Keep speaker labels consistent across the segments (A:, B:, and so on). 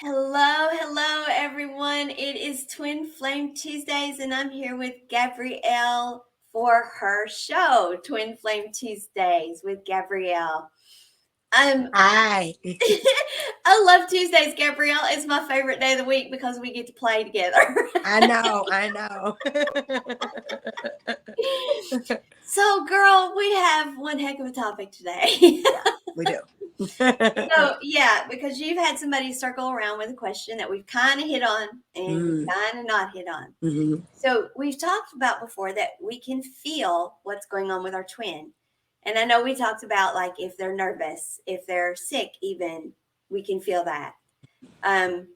A: Hello, everyone. It is Twin Flame Tuesdays, and I'm here with Gabrielle for her show, Twin Flame Tuesdays with Gabrielle.
B: Hi.
A: I love Tuesdays, Gabrielle. It's my favorite day of the week because we get to play together.
B: I know.
A: So, girl, we have one heck of a topic today.
B: Yeah, we do.
A: So, yeah, because you've had somebody circle around with a question that we've kind of hit on and
B: Mm,
A: kind of not hit on.
B: mhm.
A: So we've talked about before that we can feel what's going on with our twin. And I know we talked about like if they're nervous, if they're sick, even we can feel that. Um,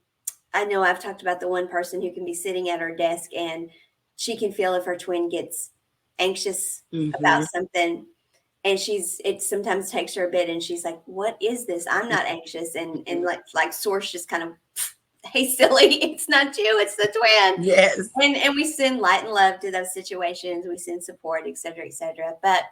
A: I know I've talked about the one person who can be sitting at her desk and she can feel if her twin gets anxious about
B: Mhm.
A: something. And it sometimes takes her a bit and she's like, what is this? I'm not anxious. And like Source just kind of, hey, silly, it's not you, it's the twin.
B: Yes.
A: And we send light and love to those situations. We send support, et cetera, et cetera. But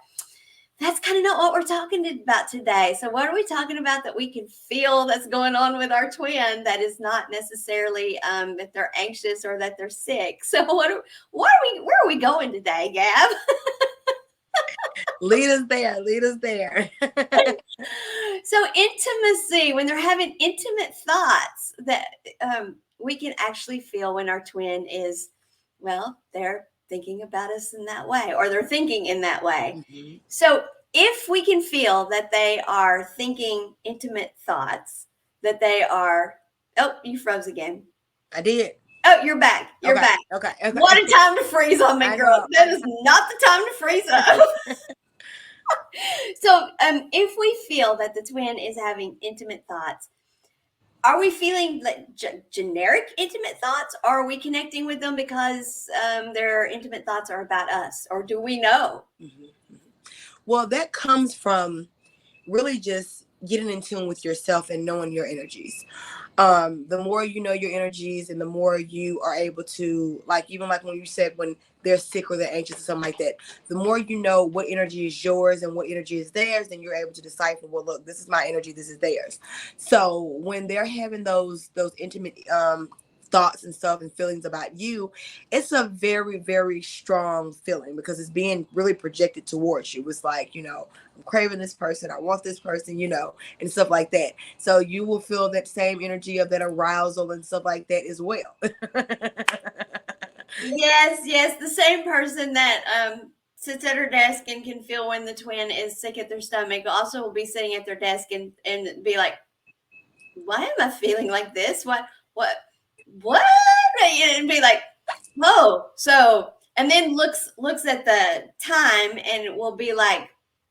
A: that's kind of not what we're talking about today. So what are we talking about that we can feel that's going on with our twin that is not necessarily that they're anxious or that they're sick? So where are we going today, Gab?
B: Lead us there. Lead us there.
A: So intimacy, when they're having intimate thoughts that we can actually feel when our twin is, well, they're thinking about us in that way or they're thinking in that way.
B: Mhm.
A: So if we can feel that they are thinking intimate thoughts, that they are, oh, you froze again.
B: I did.
A: Oh, you're back. You're
B: Okay.
A: back.
B: Okay.
A: What
B: Okay.
A: a time to freeze on me,
B: I
A: girl.
B: know.
A: That is not the time to freeze up. So, if we feel that the twin is having intimate thoughts, are we feeling like generic intimate thoughts, or are we connecting with them because their intimate thoughts are about us, or do we know?
B: Mhm. Well, that comes from really just getting in tune with yourself and knowing your energies. The more you know your energies and the more you are able to, like, even like when you said when they're sick or they're anxious or something like that, the more you know what energy is yours and what energy is theirs, then you're able to decipher, well, look, this is my energy, this is theirs. So when they're having those intimate thoughts and stuff and feelings about you, it's a very, very strong feeling because it's being really projected towards you. It's like, I'm craving this person, I want this person, and stuff like that. So you will feel that same energy of that arousal and stuff like that as well.
A: Yes, the same person that sits at her desk and can feel when the twin is sick at their stomach also will be sitting at their desk and be like, why am I feeling like this? What? And be like, oh, so, and then looks at the time and will be like,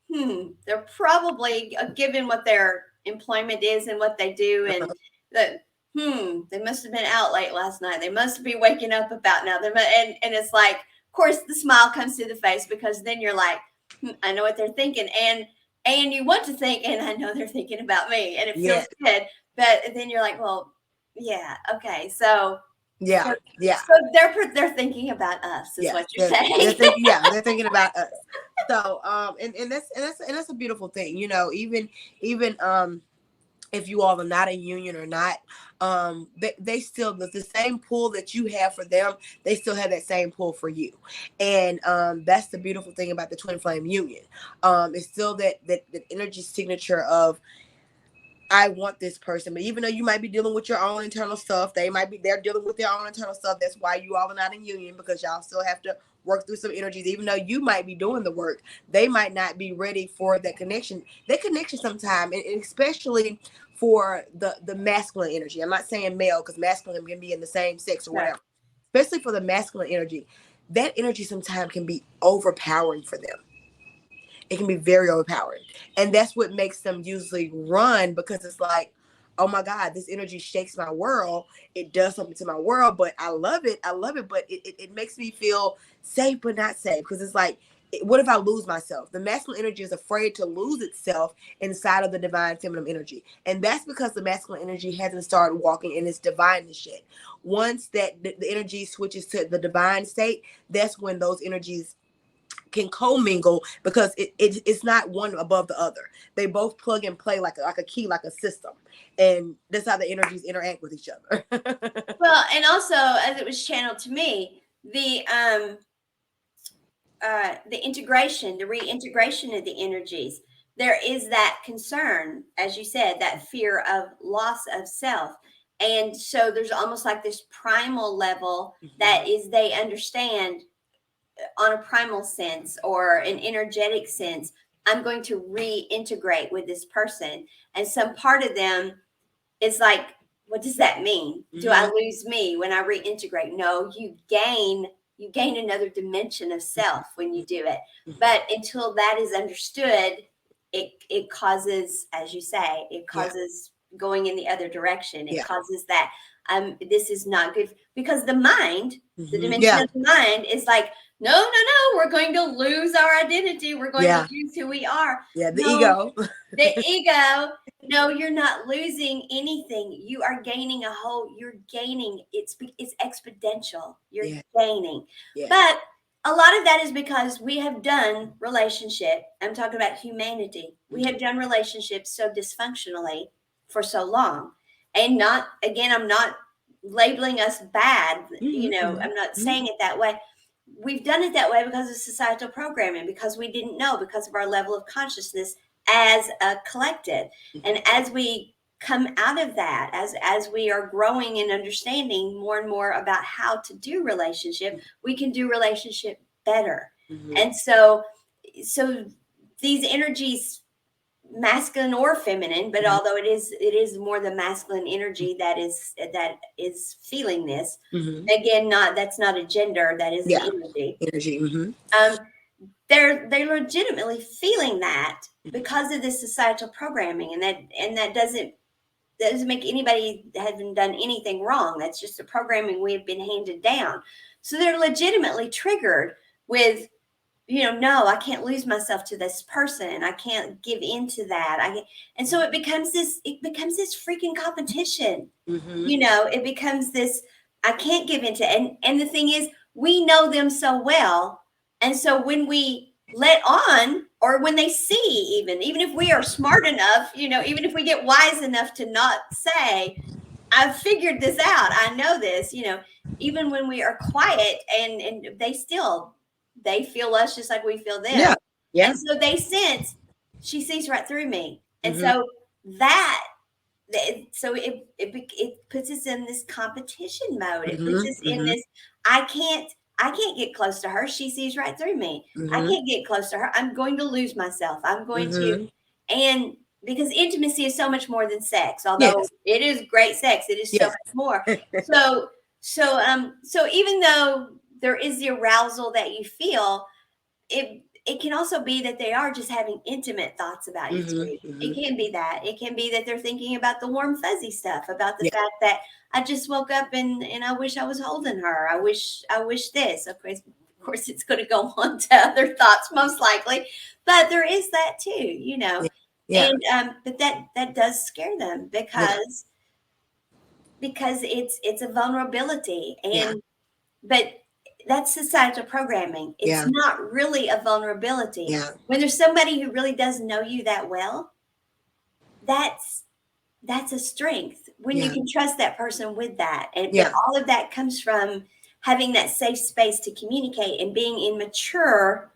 A: they're probably given what their employment is and what they do, and that, they must have been out late last night. They must be waking up about now. And it's like, of course, the smile comes to the face because then you're like, I know what they're thinking, and you want to think, and I know they're thinking about me, and it feels
B: Yes.
A: good. But then you're like, well, yeah, okay, so
B: Yeah.
A: so,
B: Yeah.
A: so they're thinking about us, is
B: Yes.
A: what you're
B: They're
A: saying.
B: thinking. Yeah, they're thinking about us. So and that's a beautiful thing. Even if you all are not a union or not, they still, the same pull that you have for them, they still have that same pull for you. And that's the beautiful thing about the twin flame union. It's still that energy signature of, I want this person. But even though you might be dealing with your own internal stuff, they're dealing with their own internal stuff. That's why you all are not in union, because y'all still have to work through some energies. Even though you might be doing the work, they might not be ready for that connection. That connection sometime, and especially for the masculine energy. I'm not saying male, because masculine can be in the same sex or
A: Right.
B: whatever. Especially for the masculine energy, that energy sometimes can be overpowering for them. It can be very overpowering. And that's what makes them usually run, because it's like, oh my God, this energy shakes my world. It does something to my world, but I love it. I love it, but it makes me feel safe, but not safe. Because it's like, what if I lose myself? The masculine energy is afraid to lose itself inside of the divine feminine energy. And that's because the masculine energy hasn't started walking in its divineness yet. Once that the energy switches to the divine state, that's when those energies can commingle because it's not one above the other. They both plug and play like a key, like a system, and that's how the energies interact with each other.
A: Well, and also as it was channeled to me, the integration, the reintegration of the energies, there is that concern, as you said, that fear of loss of self. And so there's almost like this primal level that is, they understand on a primal sense or an energetic sense, I'm going to reintegrate with this person. And some part of them is like, what does that mean? Do I lose me when I reintegrate? No, you gain another dimension of self when you do it. But until that is understood, it causes, as you say, it causes going in the other direction. It causes that this is not good, because the mind, the dimension of the mind is like, no, we're going to lose our identity. We're going to lose who we are.
B: The ego.
A: The ego. No, you're not losing anything. You are gaining you're gaining. It's exponential. You're gaining. Yeah. But a lot of that is because we have done relationship. I'm talking about humanity. We have done relationships so dysfunctionally for so long. And not, again, I'm not labeling us bad. I'm not saying it that way. We've done it that way because of societal programming, because we didn't know, because of our level of consciousness as a collective. And as we come out of that, as we are growing and understanding more and more about how to do relationship, we can do relationship better. And so these energies, masculine or feminine, but although it is more the masculine energy that is feeling this, again, that's not a gender, that is the energy. They're legitimately feeling that because of this societal programming, and that doesn't make anybody having done anything wrong. That's just the programming we have been handed down. So they're legitimately triggered with, no, I can't lose myself to this person. I can't give into that. And so it becomes this freaking competition. It becomes this, I can't give into it. And the thing is, we know them so well. And so when we let on, or when they see, even if we are smart enough, even if we get wise enough to not say, I've figured this out, I know this, even when we are quiet, and they feel us just like we feel them. Yeah. And so they sense, she sees right through me. And so it puts us in this competition mode. It puts us in this, I can't get close to her. She sees right through me. I can't get close to her. I'm going to lose myself. I'm going to, and because intimacy is so much more than sex, although it is great sex, it is so much more. So even though there is the arousal that you feel, it can also be that they are just having intimate thoughts about you too. It can be that. It can be that they're thinking about the warm fuzzy stuff, about the fact that I just woke up and I wish I was holding her. I wish this. Of course, it's going to go on to other thoughts most likely, but there is that too, And but that does scare them because it's a vulnerability, but that's societal programming. It's not really a vulnerability. When there's somebody who really doesn't know you that well, that's a strength when you can trust that person with that. And but all of that comes from having that safe space to communicate and being in mature,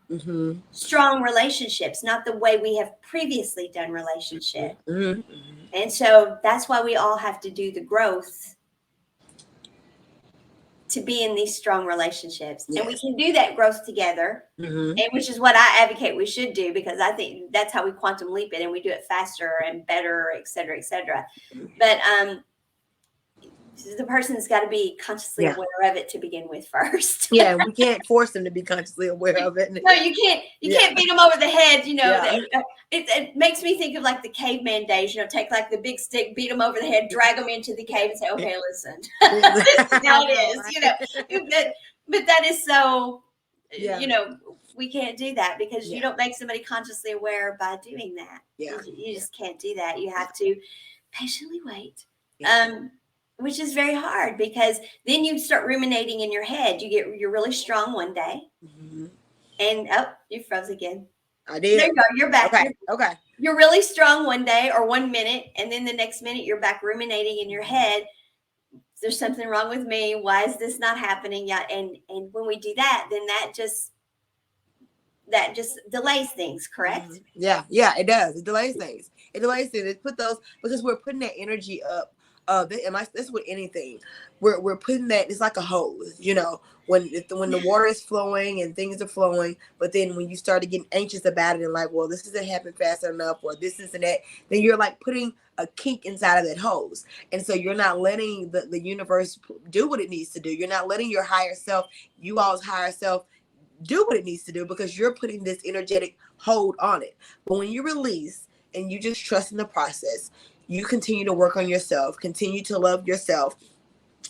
A: strong relationships, not the way we have previously done relationship. And so that's why we all have to do the growth to be in these strong relationships. And we can do that growth together, and which is what I advocate we should do, because I think that's how we quantum leap it, and we do it faster and better, et cetera, et cetera. But the person's got to be consciously aware of it to begin with first.
B: We can't force them to be consciously aware of it.
A: No, you can't. You can't beat them over the head. It makes me think of like the caveman days. Take like the big stick, beat them over the head, drag them into the cave, and say, "Okay, listen, this is how it is." But that is so. We can't do that because you don't make somebody consciously aware by doing that. You just can't do that. You have to patiently wait. Which is very hard, because then you start ruminating in your head. You're really strong one day, And oh, you froze again.
B: I
A: There
B: did.
A: you go. You're back.
B: Okay. Okay.
A: You're really strong one day or 1 minute, and then the next minute you're back ruminating in your head. There's something wrong with me. Why is this not happening yet? And when we do that, then that just delays things, correct?
B: Yeah, yeah, it does. It delays things. It delays things. It put those because we're putting that energy up. And like this with anything, we're putting that. It's like a hose, you know, when the water is flowing and things are flowing. But then when you start to get anxious about it and like, well, this isn't happening fast enough, or this isn't that, then you're like putting a kink inside of that hose, and so you're not letting the universe do what it needs to do. You're not letting your higher self, you all's higher self, do what it needs to do because you're putting this energetic hold on it. But when you release and you just trust in the process, you continue to work on yourself, continue to love yourself,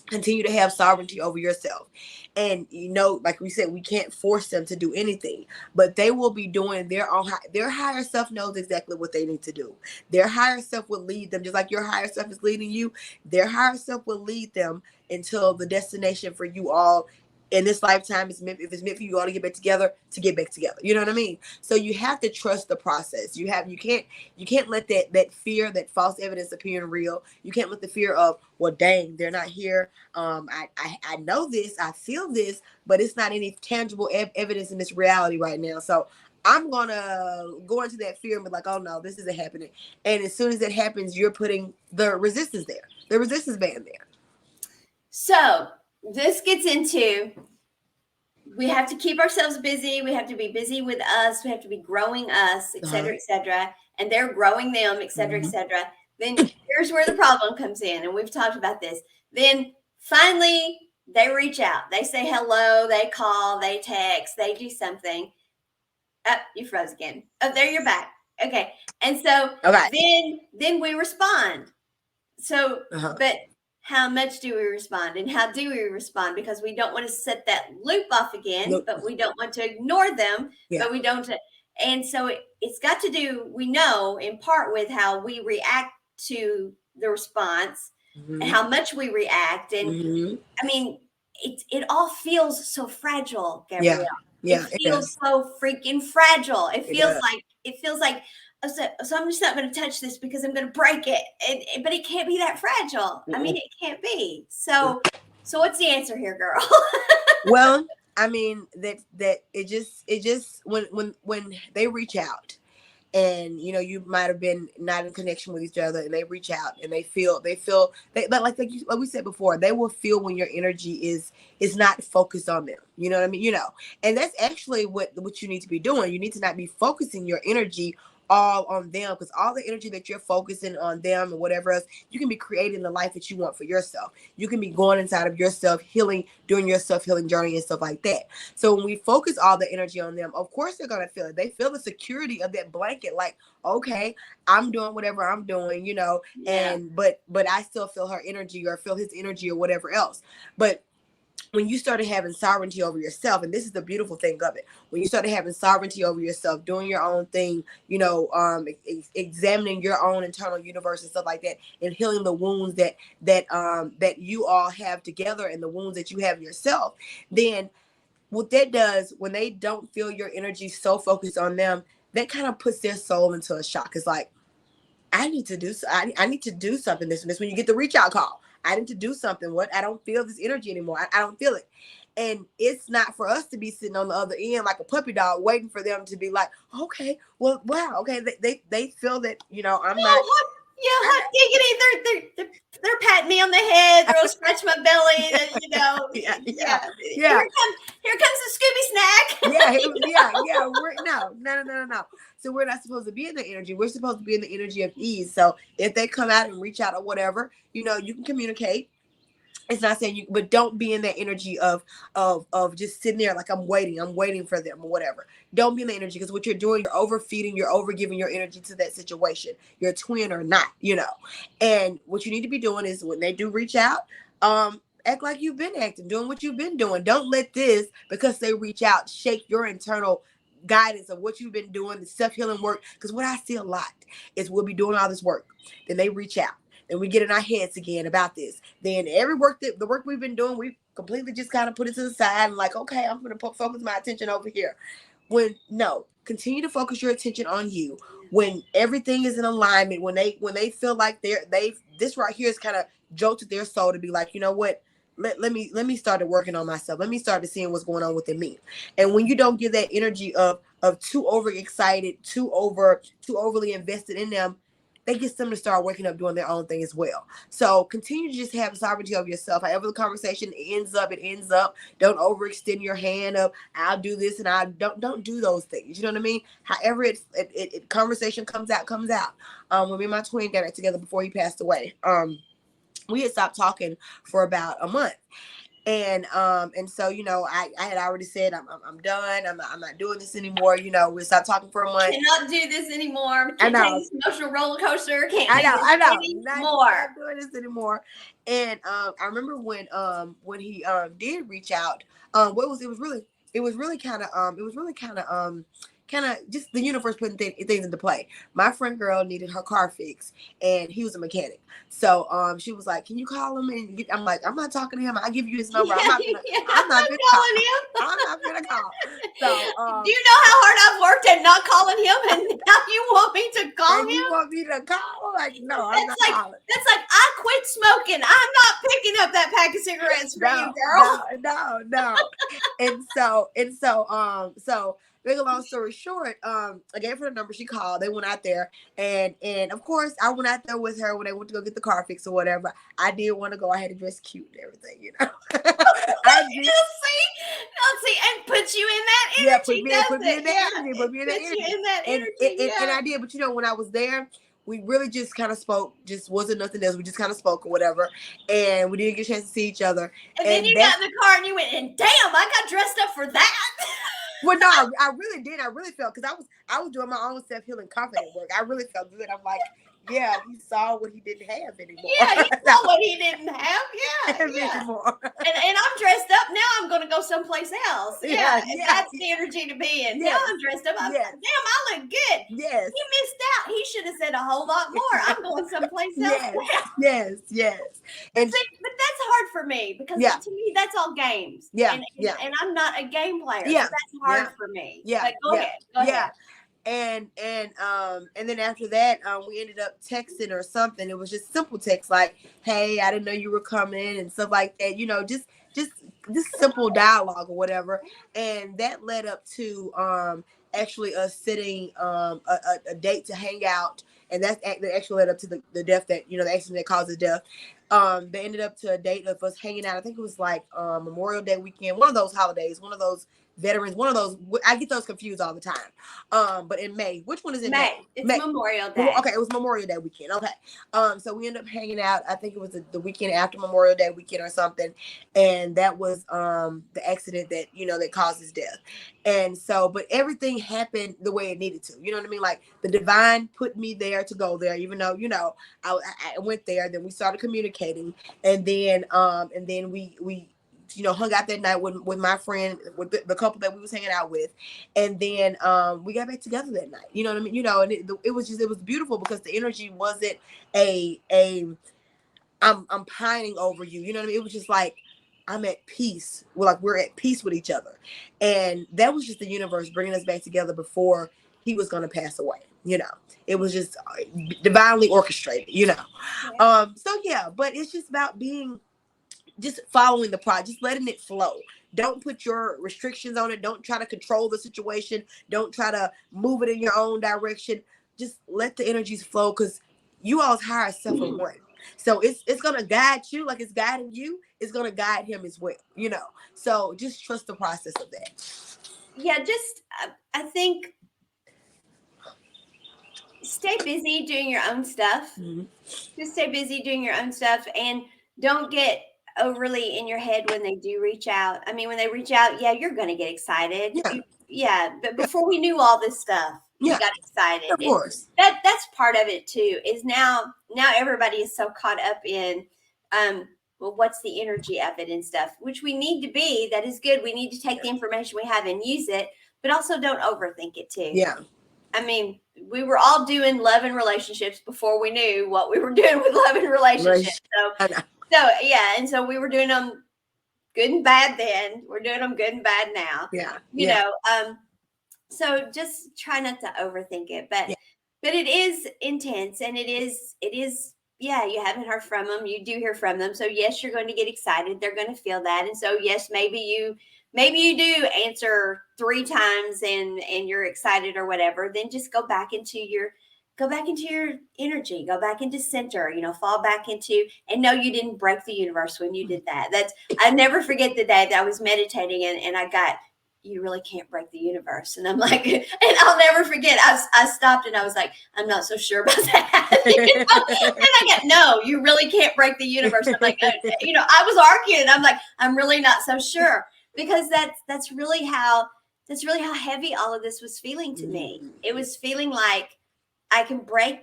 B: continue to have sovereignty over yourself. And you know, like we said, we can't force them to do anything, but they will be doing their own. Their higher self knows exactly what they need to do. Their higher self will lead them, just like your higher self is leading you. Their higher self will lead them until the destination for you all in this lifetime is meant. If it's meant for you all to get back together, to get back together. You know what I mean? So you have to trust the process. You can't let that fear, that false evidence appearing real. You can't let the fear of, well, dang, they're not here. I know this, I feel this, but it's not any tangible evidence in this reality right now. So I'm gonna go into that fear and be like, oh no, this isn't happening. And as soon as it happens, you're putting the resistance there, the resistance band there.
A: So this gets into, we have to keep ourselves busy. We have to be busy with us. We have to be growing us, et cetera, et cetera. And they're growing them, et cetera, et cetera. Then here's where the problem comes in. And we've talked about this. Then finally they reach out. They say hello. They call. They text. They do something. Oh, you froze again. Oh, there you're back. Okay. And so then we respond. So, but how much do we respond and how do we respond? Because we don't want to set that loop off again, but we don't want to ignore them, but we don't. And so it's got to do, we know, in part with how we react to the response and how much we react. And I mean, it all feels so fragile, Gabrielle.
B: Yeah,
A: it feels so freaking fragile. It feels like, so I'm just not going to touch this because I'm going to break it. But it can't be that fragile. I mean, it can't be. So what's the answer here, girl?
B: Well, I mean that it just when they reach out, and you know, you might have been not in connection with each other, and they reach out and they feel like we said before, they will feel when your energy is not focused on them. You know what I mean? You know, and that's actually what you need to be doing. You need to not be focusing your energy all on them, because all the energy that you're focusing on them and whatever else, you can be creating the life that you want for yourself. You can be going inside of yourself, healing, doing your self-healing journey and stuff like that. So when we focus all the energy on them, of course they're going to feel it. They feel the security of that blanket, like, okay, I'm doing whatever I'm doing, you know, and but I still feel her energy or feel his energy or whatever else. But when you started having sovereignty over yourself, and this is the beautiful thing of it, when you started having sovereignty over yourself, doing your own thing, you know, examining your own internal universe and stuff like that, and healing the wounds that you all have together and the wounds that you have yourself, then what that does, when they don't feel your energy so focused on them, that kind of puts their soul into a shock. It's like, I need to do something. This when you get the reach out call, I need to do something. What? I don't feel this energy anymore. I don't feel it. And it's not for us to be sitting on the other end like a puppy dog waiting for them to be like, okay, well, wow, okay. They feel that, you know, I'm not.
A: Yeah, hot diggity. They're patting me on the head. They're gonna scratch my belly. And, you know,
B: yeah.
A: Here comes the Scooby snack.
B: No. So we're not supposed to be in the energy. We're supposed to be in the energy of ease. So if they come out and reach out or whatever, you know, you can communicate. It's not saying you, but don't be in that energy of just sitting there like I'm waiting for them or whatever. Don't be in the energy, because what you're doing, you're overfeeding, you're overgiving your energy to that situation, your twin or not, you know. And what you need to be doing is when they do reach out, act like you've been acting, doing what you've been doing. Don't let this, because they reach out, shake your internal guidance of what you've been doing, the self-healing work. Because what I see a lot is we'll be doing all this work, then they reach out. And we get in our heads again about this. Then the work we've been doing, we completely just kind of put it to the side and like, okay, I'm going to focus my attention over here. continue to focus your attention on you. When everything is in alignment, when they feel like this right here is kind of jolted their soul to be like, you know what, let me start working on myself. Let me start to seeing what's going on within me. And when you don't give that energy of too overexcited, too overly invested in them, that gets them to start waking up doing their own thing as well. So continue to just have sovereignty over yourself. However the conversation ends up, it ends up. Don't overextend your hand of I'll do this and I don't do those things. You know what I mean? However it conversation comes out. When me and my twin got back together before he passed away, we had stopped talking for about a month. And so, you know, I had already said, I'm done. I'm not doing this anymore. You know, we stopped talking for a month.
A: Cannot do this anymore.
B: I know.
A: Take this emotional roller coaster.
B: I know. Not
A: Anymore.
B: doing this anymore. And I remember when he did reach out. It was really kind of just the universe putting things into play. My friend girl needed her car fixed, and he was a mechanic. So she was like, "Can you call him?" And I'm like, "I'm not talking to him. I'll give you his number. I'm not gonna
A: calling him.
B: I'm not gonna call." So
A: do you know how hard I've worked at not calling him, and now you want me to call him?
B: You want me to call? Like, no, I'm not calling.
A: That's like I quit smoking. I'm not picking up that pack of cigarettes for you, girl.
B: No. and so make a long story short, I gave her the number. She called. They went out there, and of course, I went out there with her when they went to go get the car fixed or whatever. I did want to go. I had to dress cute and everything, you know. I did.
A: See, and put you in that energy.
B: Yeah, put me in that energy. And I did. But you know, when I was there, we really just kind of spoke. Just wasn't nothing else. We just kind of spoke or whatever, and we didn't get a chance to see each other.
A: And then you got in the car and you went, and damn, I got dressed up for that.
B: Well, no, I really did. I really felt, because I was doing my own self-healing confident work. I really felt good. I'm like, yeah, he saw what he didn't have anymore.
A: Yeah, he saw what he didn't have. Yeah.
B: Anymore.
A: And I'm dressed up. Now I'm going to go someplace else. Yeah. That's the energy to be in. Yes. Now I'm dressed up. Damn, I look good.
B: Yes.
A: He missed out. He should have said a whole lot more. I'm going someplace else.
B: Yes. And
A: but that's hard for me, because to me, that's all games.
B: Yeah.
A: And I'm not a game player.
B: Yeah.
A: So that's hard for me.
B: Yeah.
A: But go ahead.
B: And then after that, we ended up texting or something. It was just simple text like, "Hey, I didn't know you were coming," and stuff like that. You know, just simple dialogue or whatever. And that led up to actually us setting a date to hang out. And that actually led up to the death that, you know, the accident that caused his death. They ended up to a date of us hanging out. I think it was like Memorial Day weekend, one of those holidays, one of those veterans, one of those. I get those confused all the time. But in May, which one is in May?
A: It's Memorial Day.
B: Okay, it was Memorial Day weekend. Okay. So we ended up hanging out. I think it was the weekend after Memorial Day weekend or something. And that was the accident that, you know, that caused his death. And so, but everything happened the way it needed to. You know what I mean? Like, the divine put me there to go there, even though, you know, I went there. Then we started communicating, and then we you know, hung out that night with my friend, with the couple that we was hanging out with, and then we got back together that night. You know what I mean? You know, and it was beautiful, because the energy wasn't I'm pining over you. You know what I mean? It was just like, I'm at peace. We're at peace with each other. And that was just the universe bringing us back together before he was going to pass away. You know, it was just divinely orchestrated, you know? But it's just about just following the process, just letting it flow. Don't put your restrictions on it. Don't try to control the situation. Don't try to move it in your own direction. Just let the energies flow, because you all's higher self are one. So it's going to guide you like it's guiding you. It's going to guide him as well, you know. So just trust the process of that.
A: Yeah, just I think stay busy doing your own stuff. Mm-hmm. Just stay busy doing your own stuff, and don't get overly in your head when they do reach out. I mean, when they reach out, you're going to get excited. But before we knew all this stuff, we got excited.
B: Of course.
A: That's part of it too, is now everybody is so caught up in, what's the energy of it and stuff, which we need to be. That is good. We need to take the information we have and use it, but also don't overthink it too.
B: Yeah.
A: I mean, we were all doing love and relationships before we knew what we were doing with love and relationships. And so we were doing them good and bad then. We're doing them good and bad now.
B: Yeah.
A: You know, So just try not to overthink it,
B: Yeah.
A: but it is intense, and it is yeah, you haven't heard from them, you do hear from them. So yes, you're going to get excited. They're going to feel that. And so yes, maybe you do answer 3 times and you're excited or whatever. Then just go back into your energy, go back into center, fall back into, and no, you didn't break the universe when you did that. I never forget the day that I was meditating and I got, you really can't break the universe. And I'm like, and I'll never forget, I stopped and I was like, I'm not so sure about that. And I got, no, you really can't break the universe. I'm like, I was arguing. I'm like, I'm really not so sure, because that's really how heavy all of this was feeling to me. It was feeling like I can break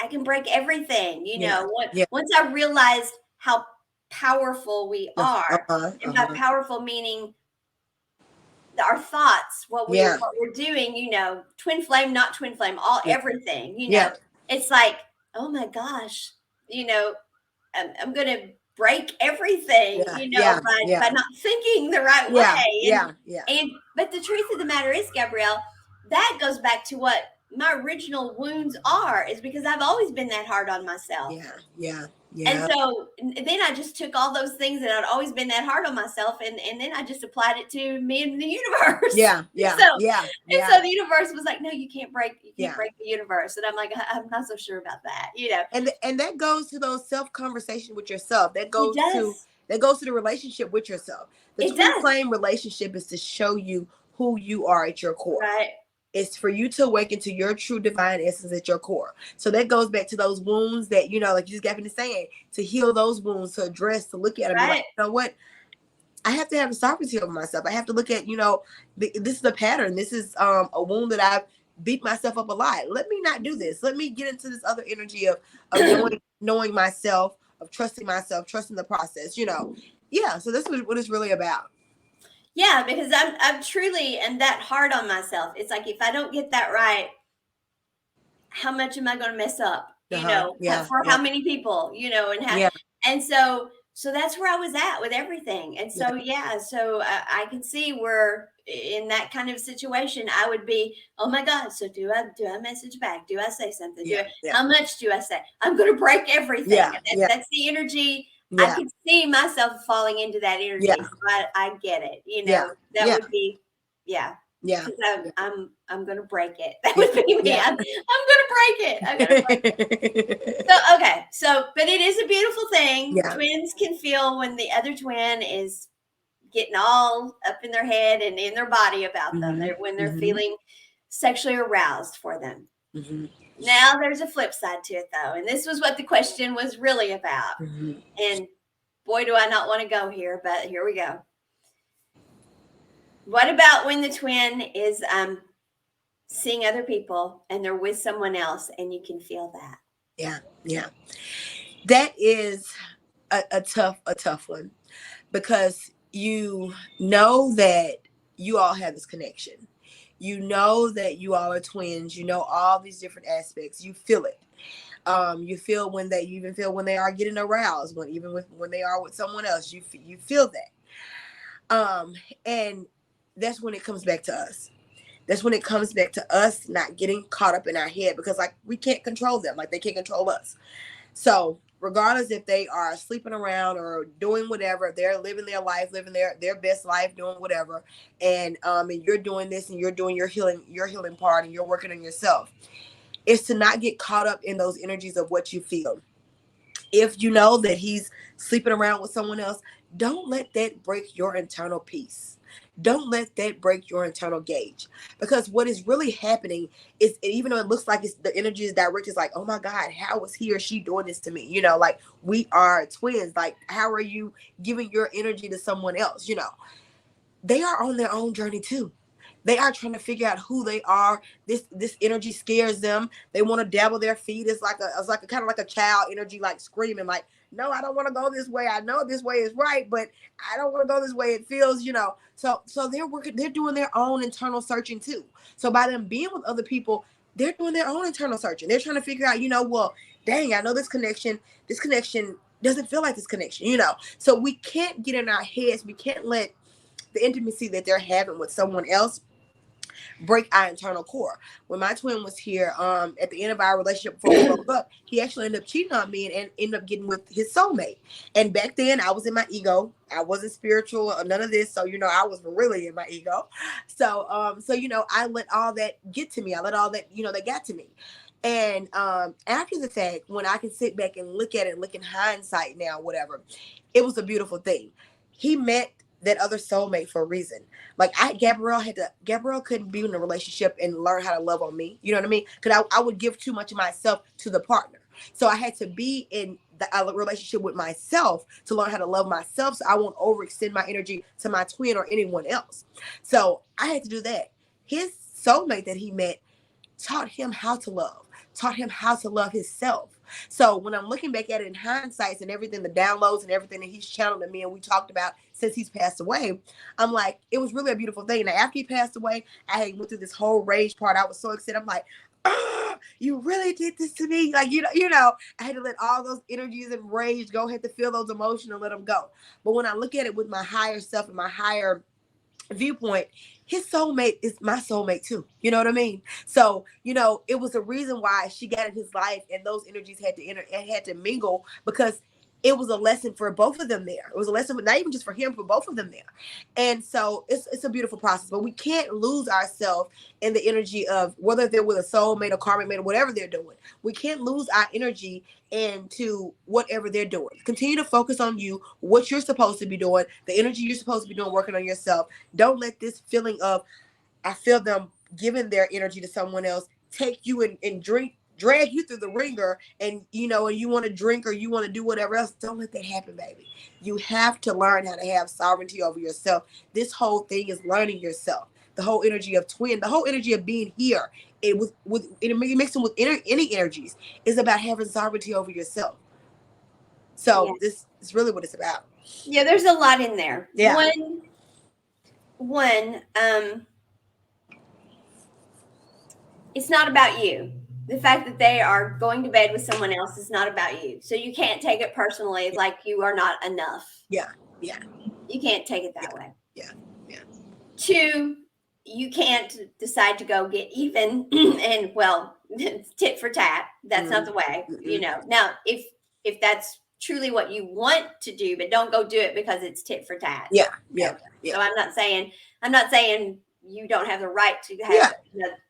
A: everything,
B: Yeah. Yeah.
A: once I realized how powerful we are. And by
B: Uh-huh.
A: powerful meaning our thoughts, what
B: Yeah.
A: we're doing, twin flame, not twin flame, all
B: Yeah.
A: everything,
B: Yeah.
A: it's like, oh my gosh, I'm gonna break everything,
B: Yeah. Yeah.
A: by
B: Yeah.
A: not thinking the right
B: Yeah.
A: way.
B: Yeah. Yeah.
A: And but the truth of the matter is, Gabrielle, that goes back to what my original wounds are, is because I've always been that hard on myself.
B: Yeah. Yeah.
A: And
B: Yeah.
A: so then I just took all those things that I'd always been that hard on myself, and then I just applied it to me and the universe.
B: Yeah. Yeah.
A: So
B: Yeah.
A: and so the universe was like, no, you can't break
B: Yeah.
A: the universe. And I'm like, I'm not so sure about that,
B: And that goes to those self conversation with yourself.
A: It does.
B: That goes to the relationship with yourself. The
A: It
B: twin
A: does.
B: flame relationship is to show you who you are at your core.
A: Right.
B: It's for you to awaken to your true divine essence at your core. So that goes back to those wounds that, like you just got finished saying, to heal those wounds, to address, to look at them.
A: Right.
B: Like, you know what? I have to have a sovereignty over myself. I have to look at, this is a pattern. This is a wound that I've beat myself up a lot. Let me not do this. Let me get into this other energy of knowing myself, of trusting myself, trusting the process, Yeah. So this is what it's really about.
A: Yeah, because I'm truly am that hard on myself. It's like, if I don't get that right, how much am I going to mess up?
B: Yeah.
A: For how many people, and how,
B: Yeah.
A: and so that's where I was at with everything. And so so I can see where in that kind of situation I would be, oh my God, so do I message back? Do I say something? How much do I say? I'm going to break everything.
B: Yeah.
A: That's the energy.
B: Yeah.
A: I can see myself falling into that energy.
B: Yeah.
A: So I get it.
B: That
A: would be, yeah.
B: Yeah.
A: I'm gonna break it. That would be me.
B: Yeah.
A: I'm gonna break it. I'm gonna break it. So okay. But it is a beautiful thing.
B: Yeah.
A: Twins can feel when the other twin is getting all up in their head and in their body about them. When they're feeling sexually aroused for them. Now there's a flip side to it though. And this was what the question was really about. And boy, do I not want to go here, but here we go. What about when the twin is seeing other people and they're with someone else and you can feel that?
B: Yeah. That is a tough one, because you know that you all have this connection. You know that you all are twins. You know all these different aspects. You feel it. You feel when they are getting aroused, when they are with someone else, you feel that. And that's when it comes back to us. That's when it comes back to us not getting caught up in our head, because like we can't control them, like they can't control us. So regardless if they are sleeping around or doing whatever, they're living their life, living their best life, doing whatever, and you're doing this and you're doing your healing part and you're working on yourself. It's to not get caught up in those energies of what you feel. If you know that he's sleeping around with someone else, don't let that break your internal peace. Don't let that break your internal gauge, because what is really happening is, even though it looks like the energy is direct, it's like, oh my God, how is he or she doing this to me? Like we are twins. Like, how are you giving your energy to someone else? They are on their own journey too. They are trying to figure out who they are. This energy scares them. They want to dabble their feet. It's like a kind of like a child energy, like screaming, like, no, I don't want to go this way. I know this way is right, but I don't want to go this way. It feels, So they're doing their own internal searching too. So by them being with other people, they're doing their own internal searching. They're trying to figure out, well, dang, I know this connection doesn't feel like this connection, So we can't get in our heads. We can't let the intimacy that they're having with someone else break our internal core. When my twin was here, at the end of our relationship before we broke up, he actually ended up cheating on me and ended up getting with his soulmate. And back then I was in my ego. I wasn't spiritual or none of this. So, I was really in my ego. So, I let all that get to me. I let all that, that got to me. And after the fact, when I can sit back and look at it, look in hindsight now, whatever, it was a beautiful thing. He met that other soulmate for a reason. Like Gabrielle couldn't be in a relationship and learn how to love on me. You know what I mean? Because I would give too much of myself to the partner. So I had to be in the relationship with myself to learn how to love myself, so I won't overextend my energy to my twin or anyone else. So I had to do that. His soulmate that he met taught him how to love, taught him how to love himself. So when I'm looking back at it in hindsight and everything, the downloads and everything that he's channeled to me and we talked about since he's passed away, I'm like, it was really a beautiful thing. Now, after he passed away, I had went through this whole rage part. I was so excited. I'm like, you really did this to me. Like, I had to let all those energies and rage go, had to feel those emotions and let them go. But when I look at it with my higher self and my higher viewpoint, his soulmate is my soulmate too. You know what I mean? So, it was a reason why she got in his life and those energies had to enter and had to mingle, because it was a lesson for both of them there. It was a lesson, not even just for him, for both of them there. And so it's a beautiful process, but we can't lose ourselves in the energy of whether they're with a soulmate or karmic mate or whatever they're doing. We can't lose our energy into whatever they're doing. Continue to focus on you, what you're supposed to be doing, the energy you're supposed to be doing, working on yourself. Don't let this feeling of, I feel them giving their energy to someone else, take you and drag you through the ringer, and and you want to drink or you want to do whatever else. Don't let that happen, baby. You have to learn how to have sovereignty over yourself. This whole thing is learning yourself. The whole energy of twin, the whole energy of being here, mixing with any energies, is about having sovereignty over yourself. So this is really what it's about.
A: Yeah, there's a lot in there.
B: Yeah.
A: One, it's not about you. The fact that they are going to bed with someone else is not about you. So you can't take it personally, like you are not enough.
B: Yeah.
A: You can't take it that way.
B: Yeah.
A: Two, you can't decide to go get even and, well, tit for tat. That's not the way, Now, if that's truly what you want to do, but don't go do it because it's tit for tat.
B: Yeah.
A: So I'm not saying you don't have the right to have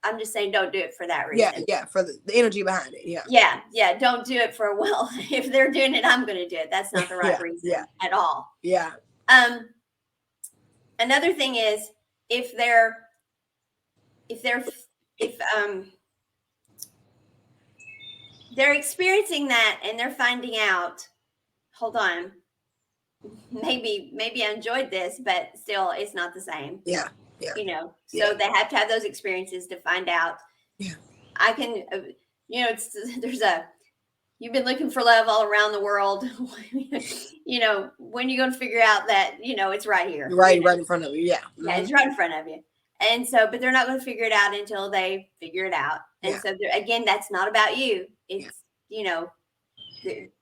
A: I'm just saying don't do it for that reason.
B: Yeah, for the energy behind it. Yeah.
A: Don't do it for, well, if they're doing it, I'm going to do it. That's not the right reason at all.
B: Yeah.
A: Another thing is, if they're experiencing that and they're finding out, hold on, maybe I enjoyed this, but still it's not the same.
B: Yeah.
A: So they have to have those experiences to find out. I can, you've been looking for love all around the world. When you're going to figure out that, it's right here.
B: Right in front of you. Yeah.
A: Yeah, it's right in front of you. And so, but they're not going to figure it out until they figure it out. And so again, that's not about you. It's,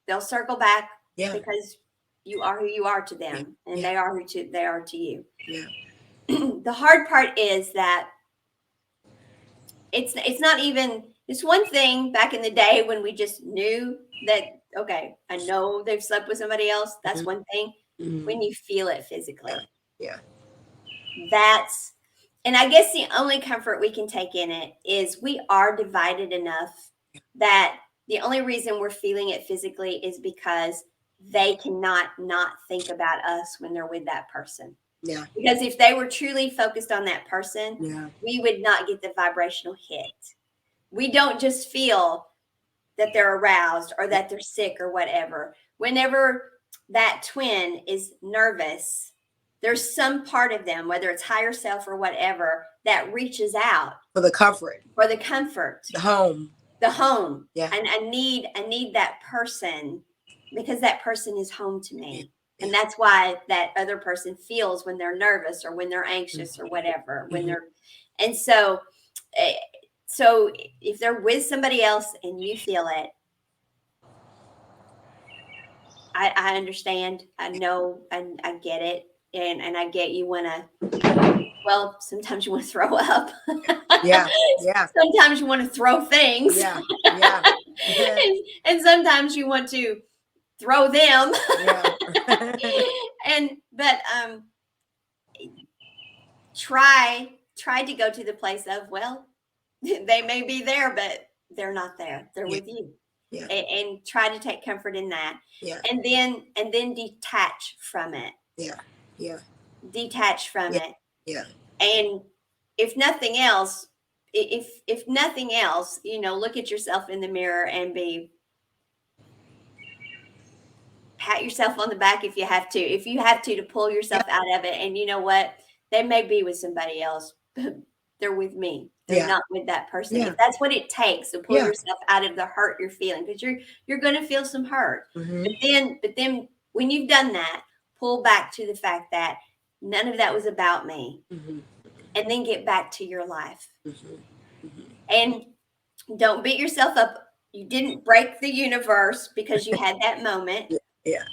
A: they'll circle back because you are who you are to them, and they are they are to you.
B: Yeah.
A: The hard part is that it's not even, it's one thing back in the day when we just knew that, okay, I know they've slept with somebody else. That's one thing. When you feel it physically.
B: Yeah.
A: And I guess the only comfort we can take in it is we are divided enough that the only reason we're feeling it physically is because they cannot not think about us when they're with that person.
B: Yeah.
A: Because if they were truly focused on that person, we would not get the vibrational hit. We don't just feel that they're aroused or that they're sick or whatever. Whenever that twin is nervous, there's some part of them, whether it's higher self or whatever, that reaches out
B: for the comfort,
A: the home.
B: Yeah.
A: And I need that person, because that person is home to me. And that's why that other person feels when they're nervous or when they're anxious or whatever, and so if they're with somebody else and you feel it, I understand. I know, and I get it. And I get you want to Well, sometimes you want to throw up.
B: Yeah. Yeah.
A: Sometimes you want to throw things.
B: Yeah. Yeah.
A: and sometimes you want to throw them.
B: Yeah.
A: But try to go to the place of, well, they may be there, but they're not there. They're with you.
B: Yeah.
A: And try to take comfort in that.
B: Yeah.
A: And then detach from it.
B: Yeah. Yeah.
A: Detach from it.
B: Yeah.
A: And if nothing else, look at yourself in the mirror and pat yourself on the back if you have to. If you have to pull yourself out of it, and you know what? They may be with somebody else, but they're with me. They're not with that person.
B: Yeah.
A: If that's what it takes to pull yourself out of the hurt you're feeling, because you're going to feel some hurt.
B: Mm-hmm.
A: But then when you've done that, pull back to the fact that none of that was about me.
B: Mm-hmm.
A: And then get back to your life.
B: Mm-hmm. Mm-hmm.
A: And don't beat yourself up. You didn't break the universe because you had that moment.
B: Yeah.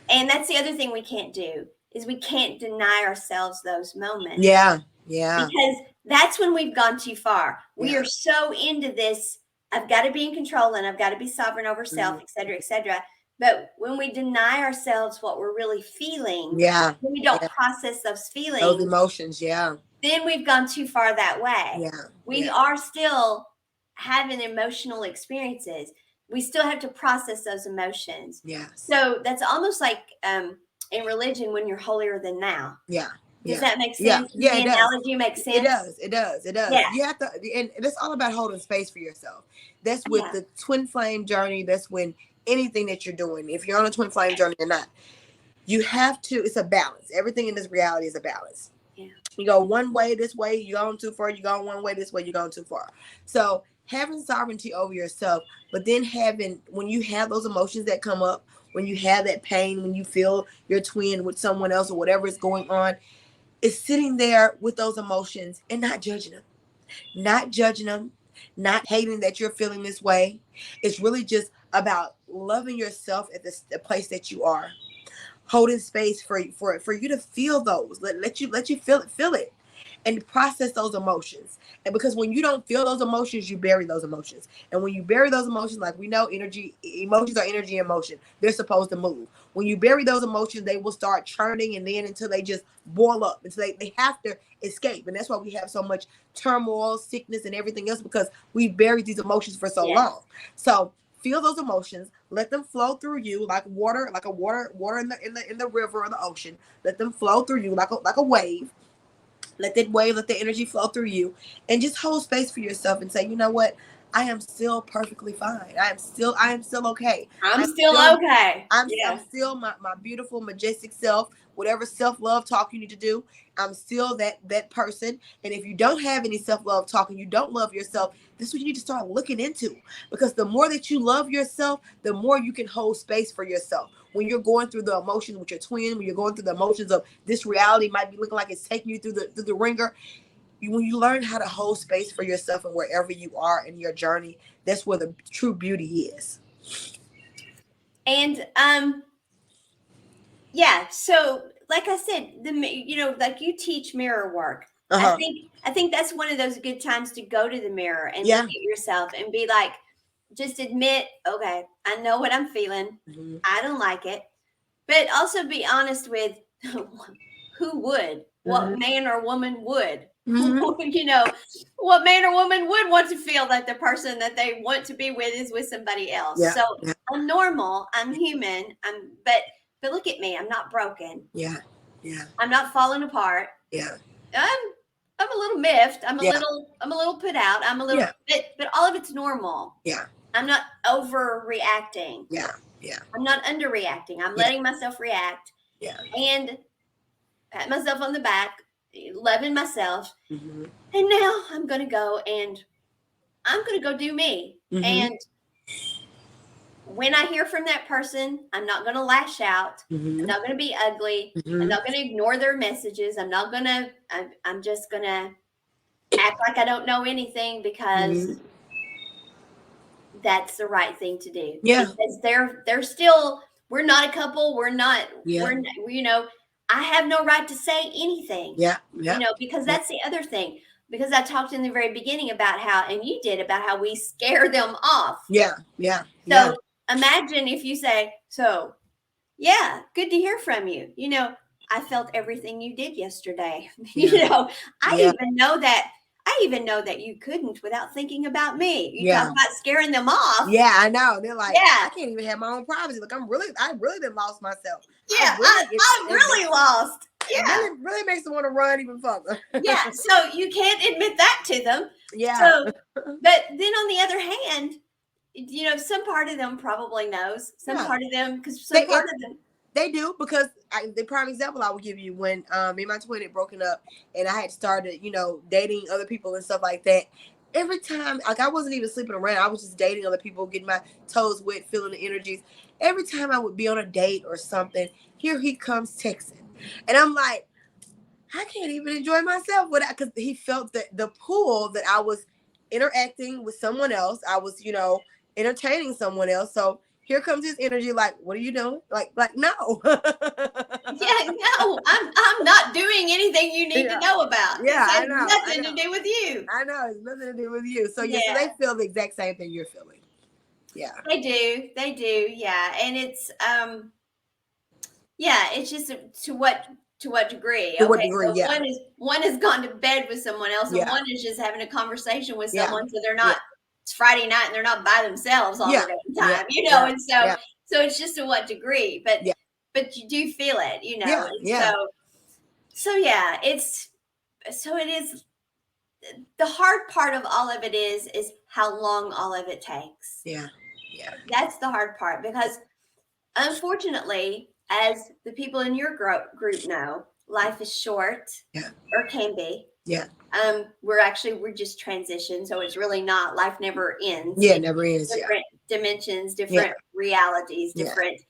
A: And that's the other thing we can't do, is we can't deny ourselves those moments.
B: Yeah. Yeah.
A: Because that's when we've gone too far. We are so into this, I've got to be in control and I've got to be sovereign over self, et cetera, et cetera. But when we deny ourselves what we're really feeling, when we don't process those feelings,
B: those emotions,
A: then we've gone too far that way.
B: Yeah.
A: We are still having emotional experiences. We still have to process those emotions.
B: Yeah.
A: So that's almost like in religion when you're holier than thou.
B: Yeah.
A: Does that make sense?
B: Yeah,
A: the analogy makes sense.
B: It does.
A: Yeah.
B: You have to, and it's all about holding space for yourself. That's with the twin flame journey. That's when anything that you're doing, if you're on a twin flame journey or not, you have to. It's a balance. Everything in this reality is a balance. Yeah. You go one way this way, you're going too far. You go one way this way, you're going too far. So having sovereignty over yourself, but then when you have those emotions that come up, when you have that pain, when you feel your twin with someone else or whatever is going on, is sitting there with those emotions and not judging them, not hating that you're feeling this way. It's really just about loving yourself at the place that you are, holding space for you to feel those. Let you feel it, and process those emotions. And because when you don't feel those emotions, you bury those emotions. And when you bury those emotions, like we know, emotions are energy and motion. They're supposed to move. When you bury those emotions, they will start churning, and then until they just boil up. Until they have to escape. And that's why we have so much turmoil, sickness, and everything else, because we buried these emotions for so long. So feel those emotions, let them flow through you like water, in the river or the ocean. Let them flow through you like a wave. Let that wave, let the energy flow through you, and just hold space for yourself and say, you know what? I am still perfectly fine. I am still okay.
A: I'm still okay.
B: I'm still my beautiful, majestic self. Whatever self-love talk you need to do, I'm still that person. And if you don't have any self-love talk and you don't love yourself, this is what you need to start looking into. Because the more that you love yourself, the more you can hold space for yourself. When you're going through the emotions with your twin, when you're going through the emotions of this reality might be looking like it's taking you through the ringer, when you learn how to hold space for yourself and wherever you are in your journey, that's where the true beauty is.
A: And so like I said, like you teach mirror work. I think that's one of those good times to go to the mirror and look at yourself and be like, just admit, okay, I know what I'm feeling. Mm-hmm. I don't like it. But also be honest with who would, what man or woman would, what man or woman would want to feel that the person that they want to be with is with somebody else. Yeah. So I'm normal, I'm human, but look at me, I'm not broken. Yeah. Yeah. I'm not falling apart. Yeah. I'm a little miffed. I'm a little put out. I'm a little but all of it's normal. Yeah. I'm not overreacting. Yeah. Yeah. I'm not underreacting. I'm letting myself react. Yeah. And pat myself on the back, loving myself. Mm-hmm. And now I'm going to go and I'm going to go do me. Mm-hmm. And when I hear from that person, I'm not going to lash out. Mm-hmm. I'm not going to be ugly. Mm-hmm. I'm not going to ignore their messages. I'm just going to act like I don't know anything because that's the right thing to do. Yeah. Because they're still, we're not a couple. We're not, I have no right to say anything.
B: Yeah.
A: You know, because that's the other thing. Because I talked in the very beginning about how, and you did, about how we scare them off.
B: Yeah.
A: So imagine if you say, so, yeah, good to hear from you. You know, I felt everything you did yesterday. You know, I even know that you couldn't without thinking about me. You talk about scaring them off.
B: Yeah, I know. They're like, I can't even have my own privacy. Like, I really done lost myself.
A: Yeah, I'm really lost. Yeah.
B: Really makes them want to run even further.
A: Yeah. So you can't admit that to them.
B: Yeah.
A: So, but then on the other hand, you know, some part of them probably knows. Some part of them, because some part of them.
B: They do, because the prime example I would give you, when me and my twin had broken up and I had started, you know, dating other people and stuff like that. Every time, like, I wasn't even sleeping around. I was just dating other people, getting my toes wet, feeling the energies. Every time I would be on a date or something, here he comes texting. And I'm like, I can't even enjoy myself without, because he felt the pull that I was interacting with someone else. I was, you know, entertaining someone else. So here comes his energy. Like, what are you doing? Like no.
A: Yeah, no, I'm not doing anything you need to know about.
B: Yeah,
A: it has nothing to do with you.
B: I know, it's nothing to do with you. So so they feel the exact same thing you're feeling. Yeah,
A: they do. Yeah, and it's it's just to what degree.
B: To what degree?
A: So one has gone to bed with someone else, and one is just having a conversation with someone. So they're not. It's Friday night, and they're not by themselves all the time. You know, and so it's just to what degree, but you do feel it. You know, So it is. The hard part of all of it is how long all of it takes.
B: Yeah.
A: That's the hard part, because unfortunately, as the people in your group know, life is short, or can be.
B: Yeah.
A: We're just transition, so it's really not. Life never ends.
B: Yeah, it never ends.
A: Different dimensions, different realities, different.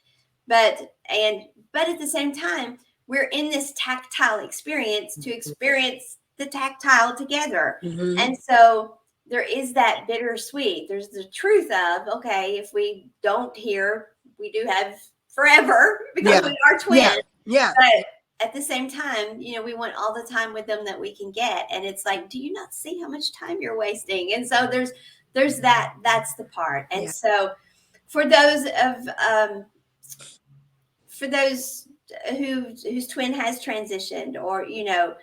A: But at the same time, we're in this tactile experience to experience the tactile together, and so there is that bittersweet. There's the truth of, okay, if we don't hear, we do have forever, because we are twins.
B: Yeah.
A: But at the same time, you know, we want all the time with them that we can get. And it's like, do you not see how much time you're wasting? And so there's that's the part. And so for those whose twin has transitioned, or, you know,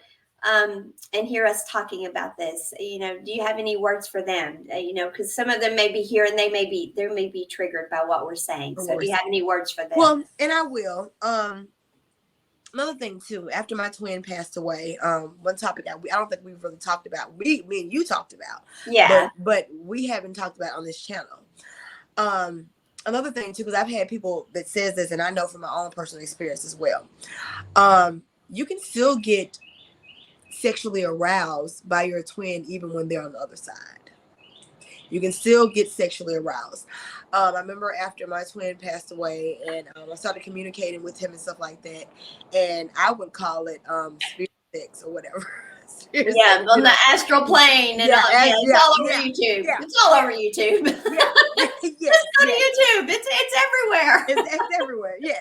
A: and hear us talking about this, you know, do you have any words for them? You know, because some of them may be here and they may be triggered by what we're saying. So do you have any words for them?
B: Well, and I will. Another thing too, after my twin passed away, one topic I don't think we've really talked about. Me and you talked about. Yeah. But we haven't talked about on this channel. Another thing too, because I've had people that says this, and I know from my own personal experience as well. You can still get sexually aroused by your twin even when they're on the other side. You can still get sexually aroused. I remember after my twin passed away, and I started communicating with him and stuff like that, and I would call it spirit sex or whatever.
A: Yeah, on the astral plane, and it's all over YouTube. Yeah. It's all over YouTube. Just go to YouTube. It's everywhere.
B: It's everywhere. Yeah.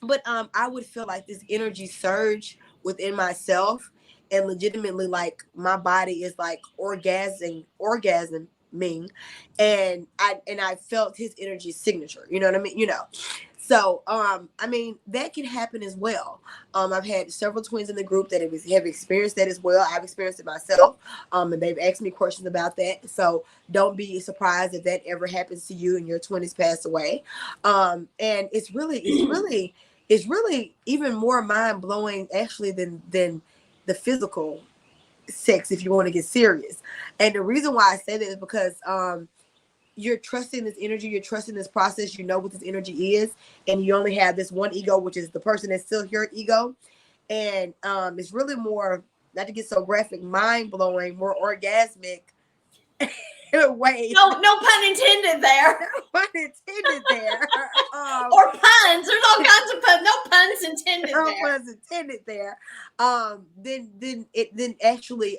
B: But I would feel like this energy surge within myself, and legitimately, like, my body is like orgasming, and I felt his energy signature. You know what I mean? You know. So, I mean, that can happen as well. I've had several twins in the group that have experienced that as well. I've experienced it myself, and they've asked me questions about that. So don't be surprised if that ever happens to you and your twin has passed away. And it's really even more mind blowing, actually, than the physical sex, if you want to get serious. And the reason why I say that is because you're trusting this energy, you're trusting this process, you know what this energy is, and you only have this one ego, which is the person that's still your ego. And it's really more, not to get so graphic, mind-blowing, more orgasmic in a way.
A: No pun intended there.
B: No pun intended there.
A: Or puns. There's all kinds of puns. No puns intended there.
B: No puns intended there. Then actually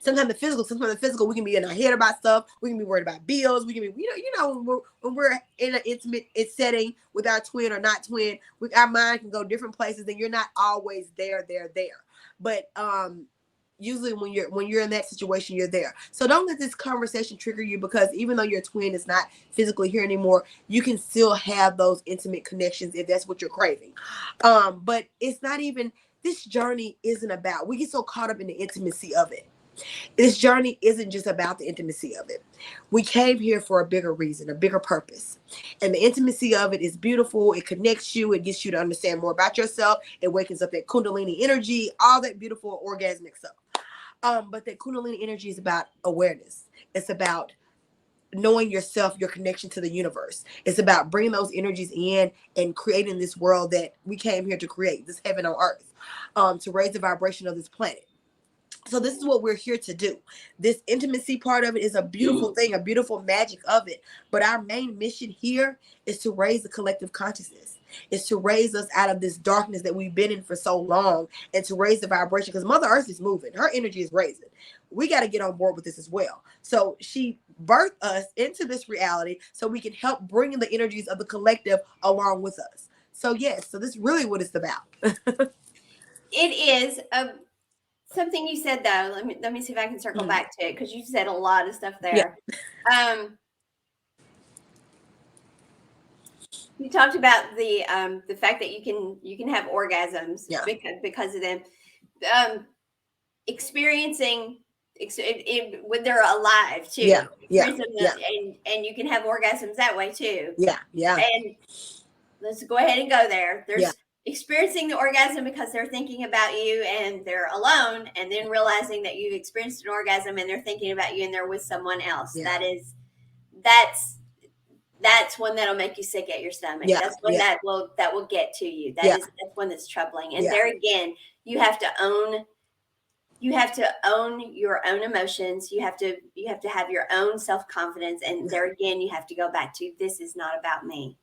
B: Sometimes the physical, we can be in our head about stuff. We can be worried about bills. We can be, when we're in an intimate setting with our twin or not twin, our mind can go different places, and you're not always there. But usually when you're in that situation, you're there. So don't let this conversation trigger you, because even though your twin is not physically here anymore, you can still have those intimate connections if that's what you're craving. But it's not even, this journey isn't about, we get so caught up in the intimacy of it. This journey isn't just about the intimacy of it. We came here for a bigger reason, a bigger purpose. And the intimacy of it is beautiful. It connects you. It gets you to understand more about yourself. It wakens up that Kundalini energy, all that beautiful orgasmic stuff. But that Kundalini energy is about awareness. It's about knowing yourself, your connection to the universe. It's about bringing those energies in and creating this world that we came here to create, this heaven on earth, to raise the vibration of this planet. So this is what we're here to do. This intimacy part of it is a beautiful thing, a beautiful magic of it. But our main mission here is to raise the collective consciousness. Is to raise us out of this darkness that we've been in for so long, and to raise the vibration, because Mother Earth is moving. Her energy is raising. We got to get on board with this as well. So she birthed us into this reality so we can help bring in the energies of the collective along with us. So yes, so this is really what it's about.
A: It is something you said though. Let me see if I can circle back to it, because you said a lot of stuff there. Yeah. You talked about the fact that you can have orgasms because of them experiencing when they're alive too. And you can have orgasms that way too. And let's go ahead and go there. There's experiencing the orgasm because they're thinking about you and they're alone, and then realizing that you've experienced an orgasm and they're thinking about you and they're with someone else. That's one that'll make you sick at your stomach. That's one that will get to you. That's one that's troubling. And there again, you have to own your own emotions. You have to have your own self-confidence. And there again, you have to go back to, this is not about me.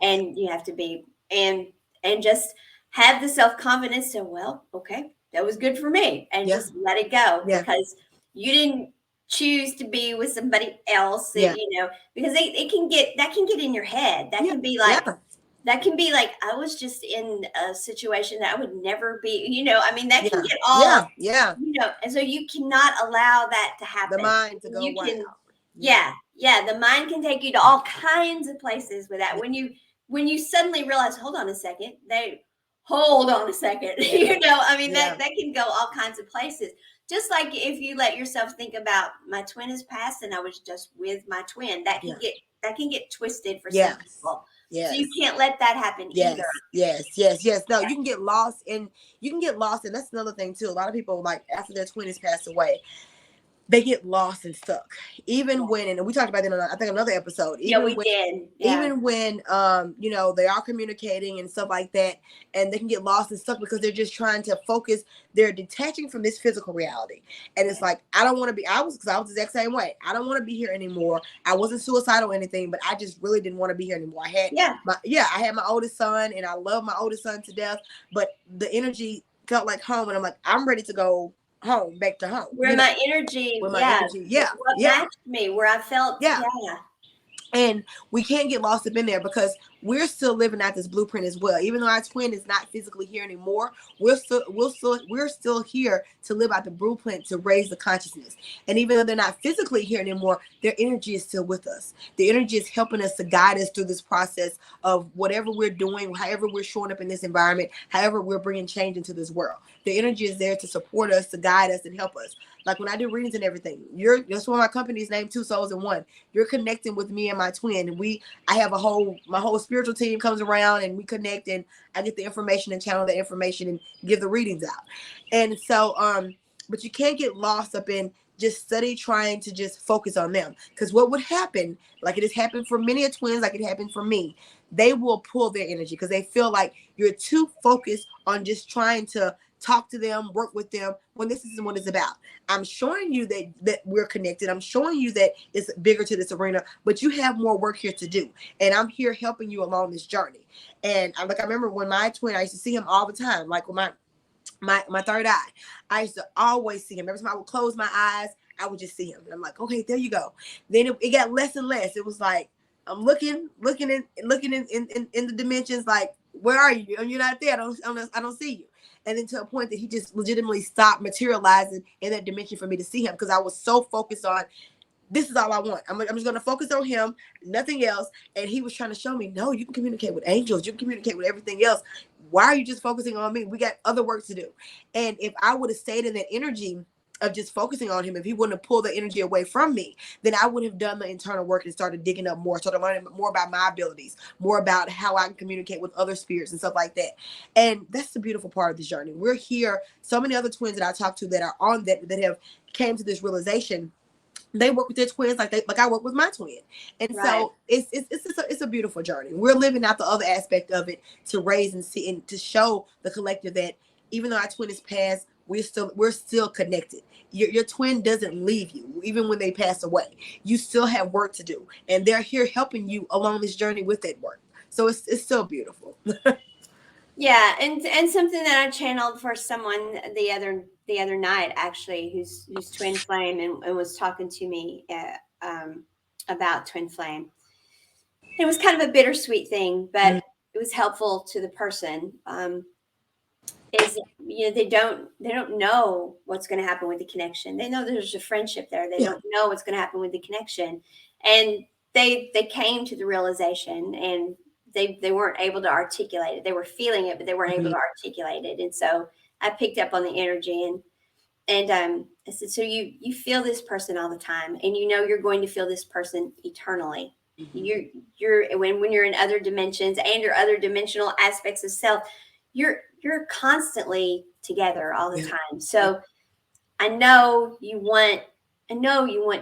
A: And you have to be and just have the self-confidence to, well, okay, that was good for me, and just let it go, because you didn't choose to be with somebody else, because it can get in your head. That can be like I was just in a situation that I would never be, that can get all and so you cannot allow that to happen.
B: The mind to go wild.
A: The mind can take you to all kinds of places with that. When you suddenly realize, hold on a second, that can go all kinds of places. Just like if you let yourself think about, my twin has passed and I was just with my twin, that can get twisted for some people. So you can't let that happen either.
B: No, you can get lost, and that's another thing too. A lot of people, like, after their twin has passed away, they get lost and stuck. Even when, and we talked about that in, I think, another episode. Even when they are communicating and stuff like that, and they can get lost and stuck because they're just trying to focus. They're detaching from this physical reality, and it's like, I don't want to be. I was the exact same way. I don't want to be here anymore. I wasn't suicidal or anything, but I just really didn't want to be here anymore. I had my oldest son, and I love my oldest son to death, but the energy felt like home, and I'm like, I'm ready to go home, back to home.
A: Where my energy, what matched me, where I felt,
B: And we can't get lost up in there, because we're still living out this blueprint as well. Even though our twin is not physically here anymore, we're still here to live out the blueprint, to raise the consciousness. And even though they're not physically here anymore, their energy is still with us. The energy is helping us to guide us through this process of whatever we're doing, however we're showing up in this environment, however we're bringing change into this world. The energy is there to support us, to guide us, and help us. Like when I do readings and everything, that's why my company's named Two Souls in One. You're connecting with me and my twin, and I have my whole spiritual team comes around, and we connect, and I get the information and channel the information and give the readings out. And so, but you can't get lost up in just trying to just focus on them, because what would happen, like it has happened for many twins, like it happened for me, they will pull their energy because they feel like you're too focused on just trying to talk to them, work with them, when this isn't what it's about. I'm showing you that we're connected. I'm showing you that it's bigger to this arena, but you have more work here to do. And I'm here helping you along this journey. And I remember when my twin, I used to see him all the time. Like when my third eye. I used to always see him. Every time I would close my eyes, I would just see him. And I'm like, okay, there you go. Then it got less and less. It was like I'm looking in the dimensions. Like, where are you? You're not there. I don't see you. And then to a point that he just legitimately stopped materializing in that dimension for me to see him, because I was so focused on, this is all I want. I'm just going to focus on him, nothing else. And he was trying to show me, no, you can communicate with angels. You can communicate with everything else. Why are you just focusing on me? We got other work to do. And if I would have stayed in that energy of just focusing on him, if he wouldn't have pulled the energy away from me, then I would have done the internal work and started digging up more, started learning more about my abilities, more about how I can communicate with other spirits and stuff like that. And that's the beautiful part of this journey. We're here. So many other twins that I talk to that are on that have came to this realization. They work with their twins like I work with my twin, and right. So it's a beautiful journey. We're living out the other aspect of it to raise and see and to show the collective that even though our twin is passed, we're still connected. Your twin doesn't leave you even when they pass away. You still have work to do, and they're here helping you along this journey with that work. So it's still beautiful.
A: Yeah, and something that I channeled for someone the other night, actually, who's twin flame and was talking to me about twin flame. It was kind of a bittersweet thing, but it was helpful to the person. Is, you know, they don't know what's going to happen with the connection. They know there's a friendship there. They don't know what's going to happen with the connection, and they came to the realization, and they weren't able to articulate it. They were feeling it, but they weren't able to articulate it. And so I picked up on the energy, and I said, so you feel this person all the time, and you know you're going to feel this person eternally. You're when you're in other dimensions and your other dimensional aspects of self, you're constantly together all the time. So I know you want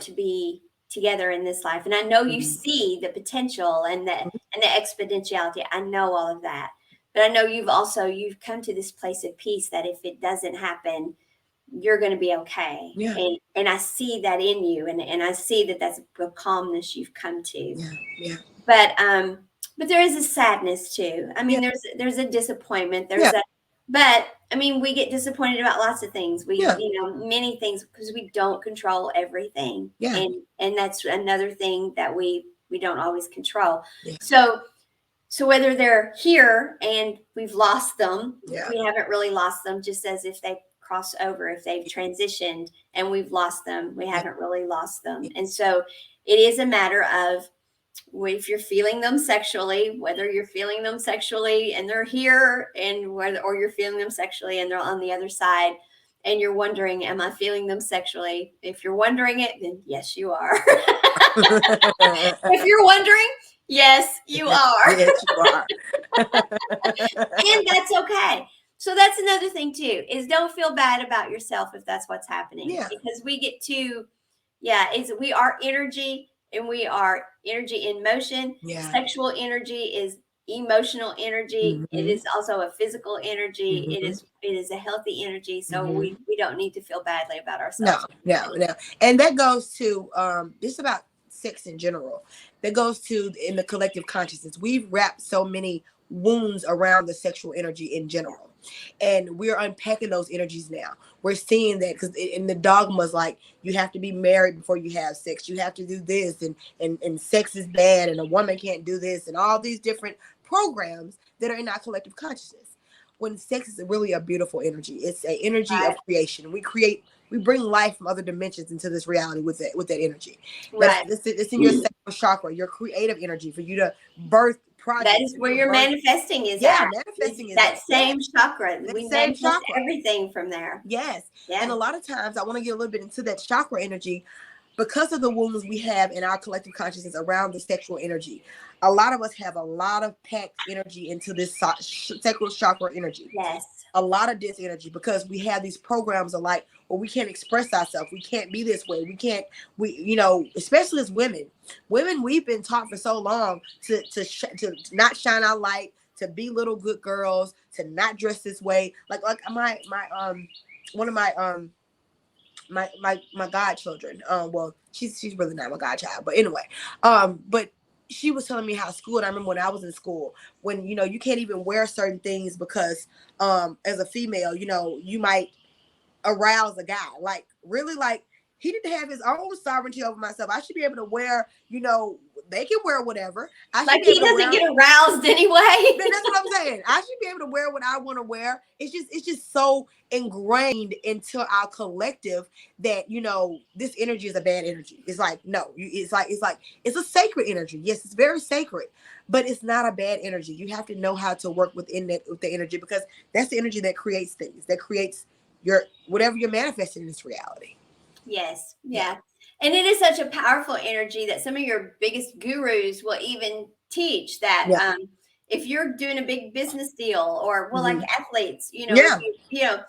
A: to be together in this life, and I know you see the potential and the exponentiality. I know all of that, but I know you've come to this place of peace that if it doesn't happen, you're going to be okay. And I see that in you, and I see that that's the calmness you've come to. But there is a sadness too. I mean, there's a disappointment. But I mean, we get disappointed about lots of things. Many things, because we don't control everything. And that's another thing that we don't always control. So whether they're here and we've lost them, we haven't really lost them, just as if they cross over, if they've transitioned and we've lost them, we haven't really lost them. And so it is a matter of, if you're feeling them sexually, whether you're feeling them sexually and they're here, or you're feeling them sexually and they're on the other side, and you're wondering, am I feeling them sexually? If you're wondering it, then yes, you are. If you're wondering, yes, you are.
B: Yes, you are.
A: And that's okay. So that's another thing too, is don't feel bad about yourself if that's what's happening. Because we get to, we are energy. And we are energy in motion. Sexual energy is emotional energy. It is also a physical energy. It is a healthy energy. So we don't need to feel badly about ourselves.
B: No. And that goes to just about sex in general. That goes to in the collective consciousness. We've wrapped so many wounds around the sexual energy in general. And we're unpacking those energies now. We're seeing that, because in the dogmas, like, you have to be married before you have sex. You have to do this, and sex is bad, and a woman can't do this, and all these different programs that are in our collective consciousness. When sex is really a beautiful energy. It's an energy of creation. We bring life from other dimensions into this reality with that energy. It's in your sacral chakra, your creative energy, for you to birth projects.
A: That is where your manifesting is at. Manifesting is that same chakra. We manifest everything from there.
B: And a lot of times, I want to get a little bit into that chakra energy, because of the wounds we have in our collective consciousness around the sexual energy. A lot of us have a lot of packed energy into this sacral chakra energy. A lot of this energy, because we have these programs of like, well, we can't express ourselves. We can't be this way. Especially as women, we've been taught for so long to not shine our light, to be little good girls, to not dress this way. Like one of my godchildren. Well, she's really not my godchild, but anyway, but she was telling me how school, and I remember when I was in school, when, you know, you can't even wear certain things because as a female, you know, you might arouse a guy. Like, really, like, he need to have his own sovereignty over myself. I should be able to wear, you know, they can wear whatever. I should
A: Like,
B: be
A: he
B: able to
A: doesn't
B: wear,
A: get aroused anyway.
B: that's what I'm saying. I should be able to wear what I want to wear. It's just so ingrained into our collective that, you know, this energy is a bad energy. It's like, no, it's a sacred energy. Yes, it's very sacred, but it's not a bad energy. You have to know how to work within that, with the energy, because that's the energy that creates things, that creates your whatever you're manifesting in this reality.
A: Yes. Yeah. And it is such a powerful energy that some of your biggest gurus will even teach that
B: Yeah.
A: if you're doing a big business deal, or well, like athletes, you know,
B: Yeah.
A: if you know,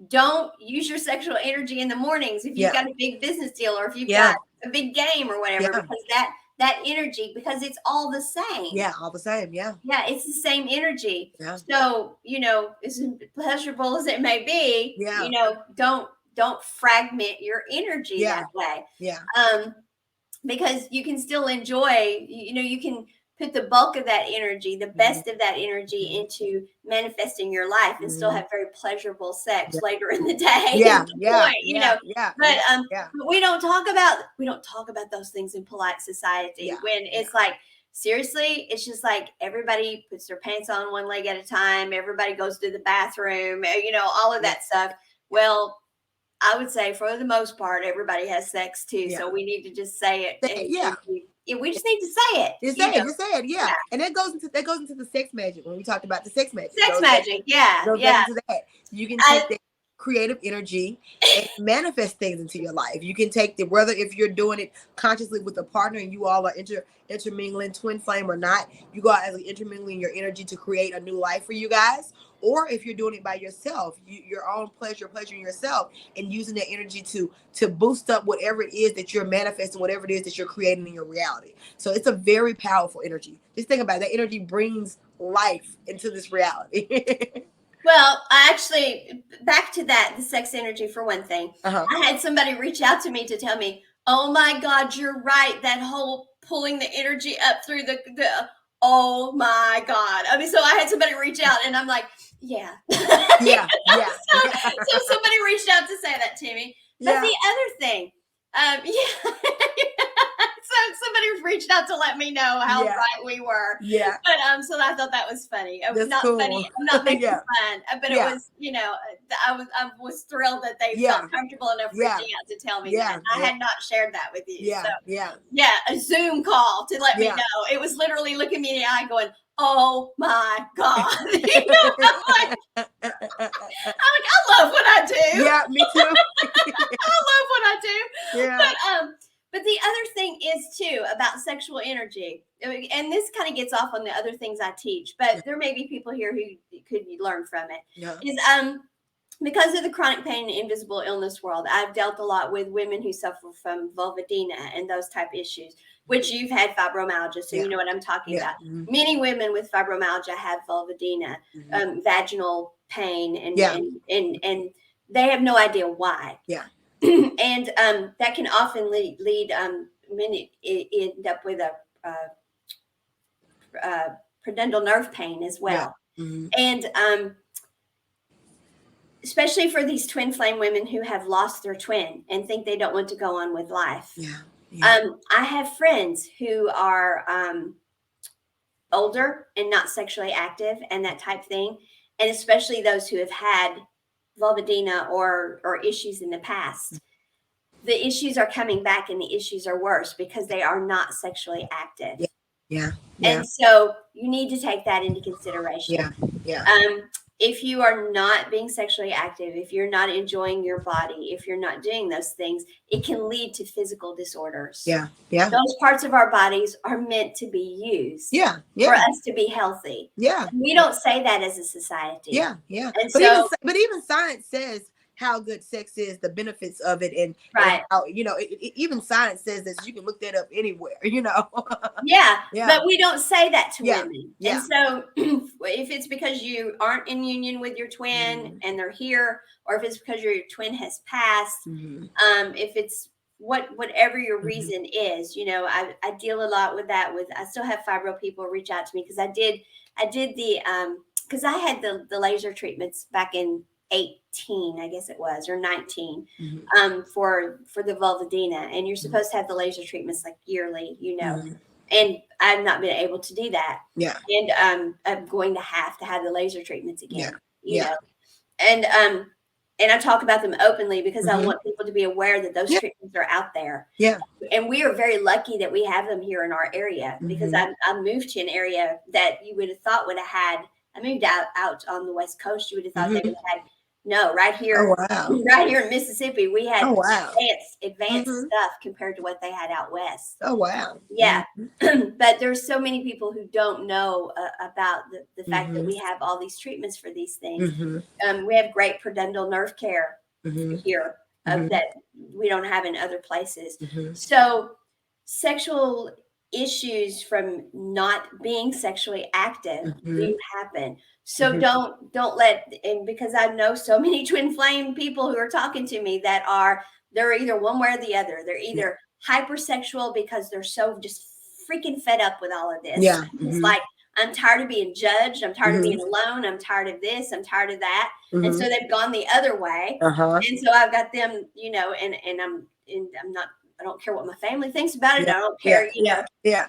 A: don't use your sexual energy in the mornings if you've got a big business deal, or if you've got a big game or whatever, because that energy, because it's all the same.
B: Yeah, all the same. Yeah.
A: Yeah, it's the same energy.
B: Yeah.
A: So, you know, as pleasurable as it may be, you know, don't fragment your energy that way.
B: Yeah.
A: Because you can still enjoy, you know, you can put the bulk of that energy, the best of that energy into manifesting your life and still have very pleasurable sex later in the day. You know. But we don't talk about those things in polite society when it's like, seriously, it's just like everybody puts their pants on one leg at a time, everybody goes to the bathroom, you know, all of that stuff. Well, I would say for the most part, everybody has sex too. So we need to just say it. We just need to say it.
B: Just say it. Yeah. And that goes into the sex magic when we talked about the sex magic.
A: Sex magic. Into
B: that. You can take that creative energy and manifest things into your life. You can take whether if you're doing it consciously with a partner and you all are intermingling, twin flame or not, you go out as intermingling your energy to create a new life for you guys. Or if you're doing it by yourself, your own pleasuring yourself and using that energy to boost up whatever it is that you're manifesting, whatever it is that you're creating in your reality. So it's a very powerful energy. Just think about it. That energy brings life into this reality.
A: Well, I actually, back to that, the sex energy for one thing. I had somebody reach out to me to tell me, oh my God, you're right. That whole pulling the energy up through the oh my God. I mean, so I had somebody reach out and I'm like, So somebody reached out to say that to me. But the other thing, so somebody reached out to let me know how right we were. But so I thought that was funny. It was not funny. I'm not making fun. But it was, you know, I was thrilled that they felt comfortable enough reaching out to tell me that. I had not shared that with you. A Zoom call to let me know. It was literally looking me in the eye going, oh my God. You know, I'm like, I love what I do.
B: Yeah, me too.
A: I love what I do. Yeah. But the other thing is too about sexual energy, and this kind of gets off on the other things I teach, but there may be people here who could learn from it. Is because of the chronic pain and invisible illness world, I've dealt a lot with women who suffer from vulvodynia and those type issues, which you've had fibromyalgia, so you know what I'm talking about. Many women with fibromyalgia have vulvodynia, vaginal pain, and they have no idea why. And that can often lead many end up with a pudendal nerve pain as well. And especially for these twin flame women who have lost their twin and think they don't want to go on with life. I have friends who are older and not sexually active and that type thing, and especially those who have had vulvodynia or issues in the past. The issues are coming back and the issues are worse because they are not sexually active. And so you need to take that into consideration. If you are not being sexually active, if you're not enjoying your body, if you're not doing those things, it can lead to physical disorders. Those parts of our bodies are meant to be used for us to be healthy. We don't say that as a society. And
B: but even science says how good sex is, the benefits of it, and how, you know, even science says that. You can look that up anywhere, you know.
A: But we don't say that to women. And so if it's because you aren't in union with your twin and they're here, or if it's because your twin has passed, if it's whatever your
B: Mm-hmm.
A: reason is, I deal a lot with that. I still have fibro people reach out to me because I did the because I had the laser treatments back in 18, I guess it was, or 19,
B: Mm-hmm.
A: for the vulvodynia, and you're
B: Mm-hmm.
A: supposed to have the laser treatments like yearly,
B: Mm-hmm.
A: and I've not been able to do that.
B: Yeah.
A: And I'm going to have the laser treatments
B: Yeah.
A: again,
B: Yeah.
A: and I talk about them openly because I
B: Mm-hmm.
A: want people to be aware that those
B: Yeah.
A: treatments are out there.
B: Yeah.
A: And we are very lucky that we have them here in our area, because
B: Mm-hmm.
A: I moved to an area that you would have thought would have had. I moved out on the West Coast. You would have thought they
B: Mm-hmm.
A: would have had. No, right
B: Oh
A: here,
B: wow.
A: right here in Mississippi, we had
B: Oh wow.
A: advanced
B: Mm-hmm.
A: stuff compared to what they had out west.
B: Oh wow.
A: Yeah. But there's so many people who don't know about the fact that
B: Mm-hmm.
A: we have all these treatments for these things.
B: Mm-hmm.
A: We have great pudendal nerve care
B: Mm-hmm.
A: here
B: Mm-hmm.
A: that we don't have in other places.
B: Mm-hmm.
A: So sexual issues from not being sexually active
B: Mm-hmm.
A: do happen. So
B: Mhm.
A: don't let, and because I know so many twin flame people who are talking to me that they're either one way or the other. They're either hypersexual because they're so just freaking fed up with all of this.
B: Yeah.
A: It's
B: Mhm.
A: like, I'm tired of being judged. I'm tired of
B: Mhm.
A: being alone. I'm tired of this. I'm tired of that. And
B: Mhm.
A: so they've gone the other way.
B: Uh-huh.
A: And so I've got them, and I'm not, I don't care what my family thinks about it.
B: Yeah.
A: I don't
B: Yeah.
A: care,
B: Yeah. Yeah.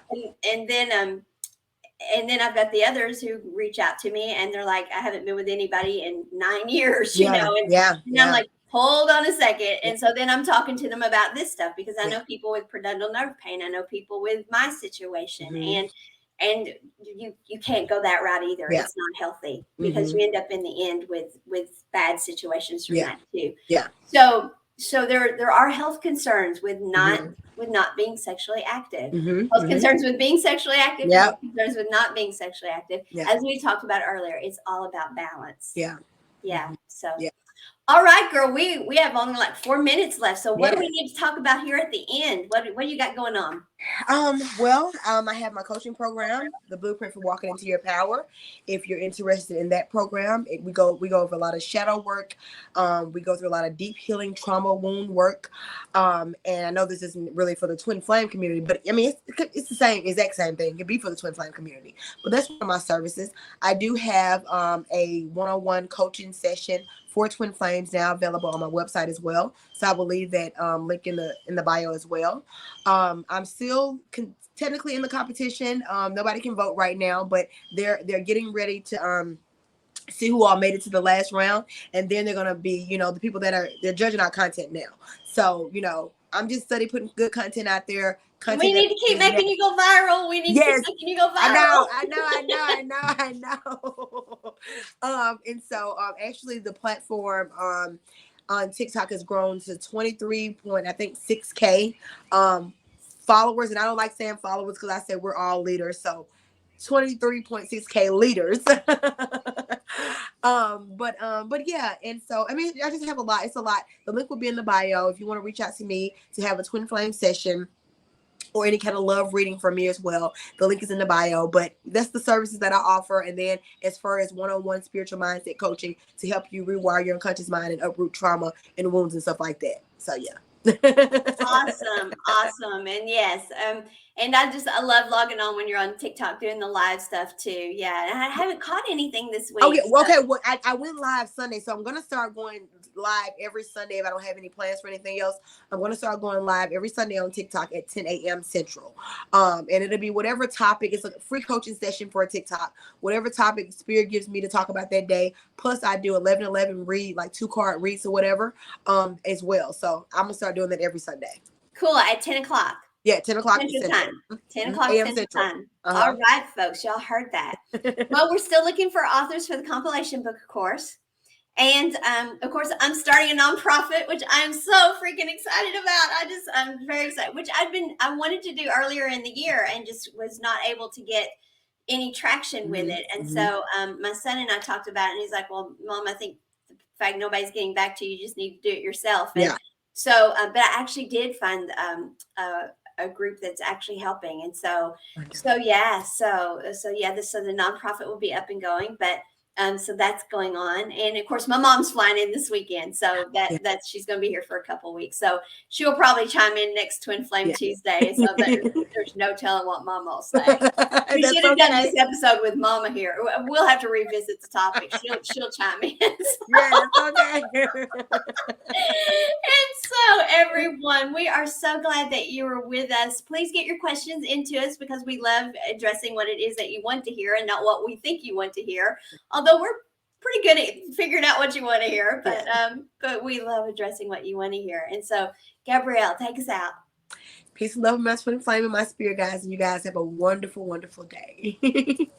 A: and then I've got the others who reach out to me and they're like, I haven't been with anybody in 9 years,
B: Yeah. Yeah.
A: and I'm like, hold on a second.
B: Yeah.
A: And so then I'm talking to them about this stuff because I know
B: Yeah.
A: people with pudendal nerve pain. I know people with my situation,
B: Mhm.
A: and you can't go that route either.
B: Yeah.
A: It's not healthy because
B: Mhm.
A: you end up in the end with bad situations from
B: Yeah.
A: that too.
B: Yeah.
A: So there are health concerns with not
B: Mhm.
A: being sexually active.
B: Mhm.
A: Health
B: Mhm.
A: concerns with being sexually active,
B: Yeah.
A: health concerns with not being sexually active.
B: Yeah.
A: As we talked about earlier, it's all about balance.
B: Yeah.
A: Yeah.
B: Mhm.
A: So
B: Yeah.
A: all right, girl, we have only like 4 minutes left. So what do
B: Yeah.
A: we need to talk about here at the end? What do you got going on?
B: Well, I have my coaching program, the Blueprint for Walking into Your Power. If you're interested in that program, we go over a lot of shadow work. We go through a lot of deep healing, trauma, wound work. And I know this isn't really for the twin flame community, but I mean, it's the exact same thing. It could be for the twin flame community, but that's one of my services. I do have a one-on-one coaching session for twin flames now available on my website as well. So I will leave that link in the bio as well. I'm still technically in the competition. Nobody can vote right now, but they're getting ready to see who all made it to the last round, and then they're gonna be, the people they're judging our content now. So I'm just study putting good content out there.
A: We need to keep making you go viral. We need to keep making you go viral.
B: I know. And so actually the platform on TikTok has grown to 23.6K followers, and I don't like saying followers because I said we're all leaders, so 23.6K leaders. But yeah, and so I mean I just have a lot. It's a lot. The link will be in the bio if you want to reach out to me to have a twin flame session or any kind of love reading from me as well. The link is in the bio, but that's the services that I offer. And then as far as one-on-one spiritual mindset coaching to help you rewire your unconscious mind and uproot trauma and wounds and stuff like that. So yeah.
A: Awesome. And yes, and I love logging on when you're on TikTok doing the live stuff too. Yeah, and I haven't caught anything this week.
B: Okay, well, I went live Sunday, so I'm gonna start going live every Sunday if I don't have any plans for anything else. I'm gonna start going live every Sunday on TikTok at 10 a.m. Central. And it'll be whatever topic. It's a free coaching session for a TikTok. Whatever topic Spirit gives me to talk about that day. Plus, I do 11/11 read, like 2-card reads or whatever, as well. So I'm gonna start doing that every Sunday.
A: Cool, at 10 o'clock.
B: Yeah, 10 o'clock
A: Central time. 10 o'clock Central time.
B: Uh-huh.
A: All right, folks, y'all heard that. Well, we're still looking for authors for the compilation book, of course. And of course, I'm starting a nonprofit, which I'm so freaking excited about. I'm very excited, which I wanted to do earlier in the year and just was not able to get any traction with it. And so my son and I talked about it, and he's like, well, Mom, I think the fact nobody's getting back to you, you just need to do it yourself. And so, but I actually did find a group that's actually helping. And so the nonprofit will be up and going, but So that's going on. And of course, my mom's flying in this weekend. So that's she's going to be here for a couple of weeks. So she'll probably chime in next Twin Flame Tuesday. So there's no telling what Mama will say. We should have done this episode with Mama here. We'll have to revisit the topic. She'll chime in.
B: Yeah, that's okay.
A: And so, everyone, we are so glad that you were with us. Please get your questions into us because we love addressing what it is that you want to hear and not what we think you want to hear. Although we're pretty good at figuring out what you want to hear, but we love addressing what you want to hear. And so, Gabrielle, take us out.
B: Peace and love and mess with the flame in my spirit, guys. And you guys have a wonderful, wonderful day.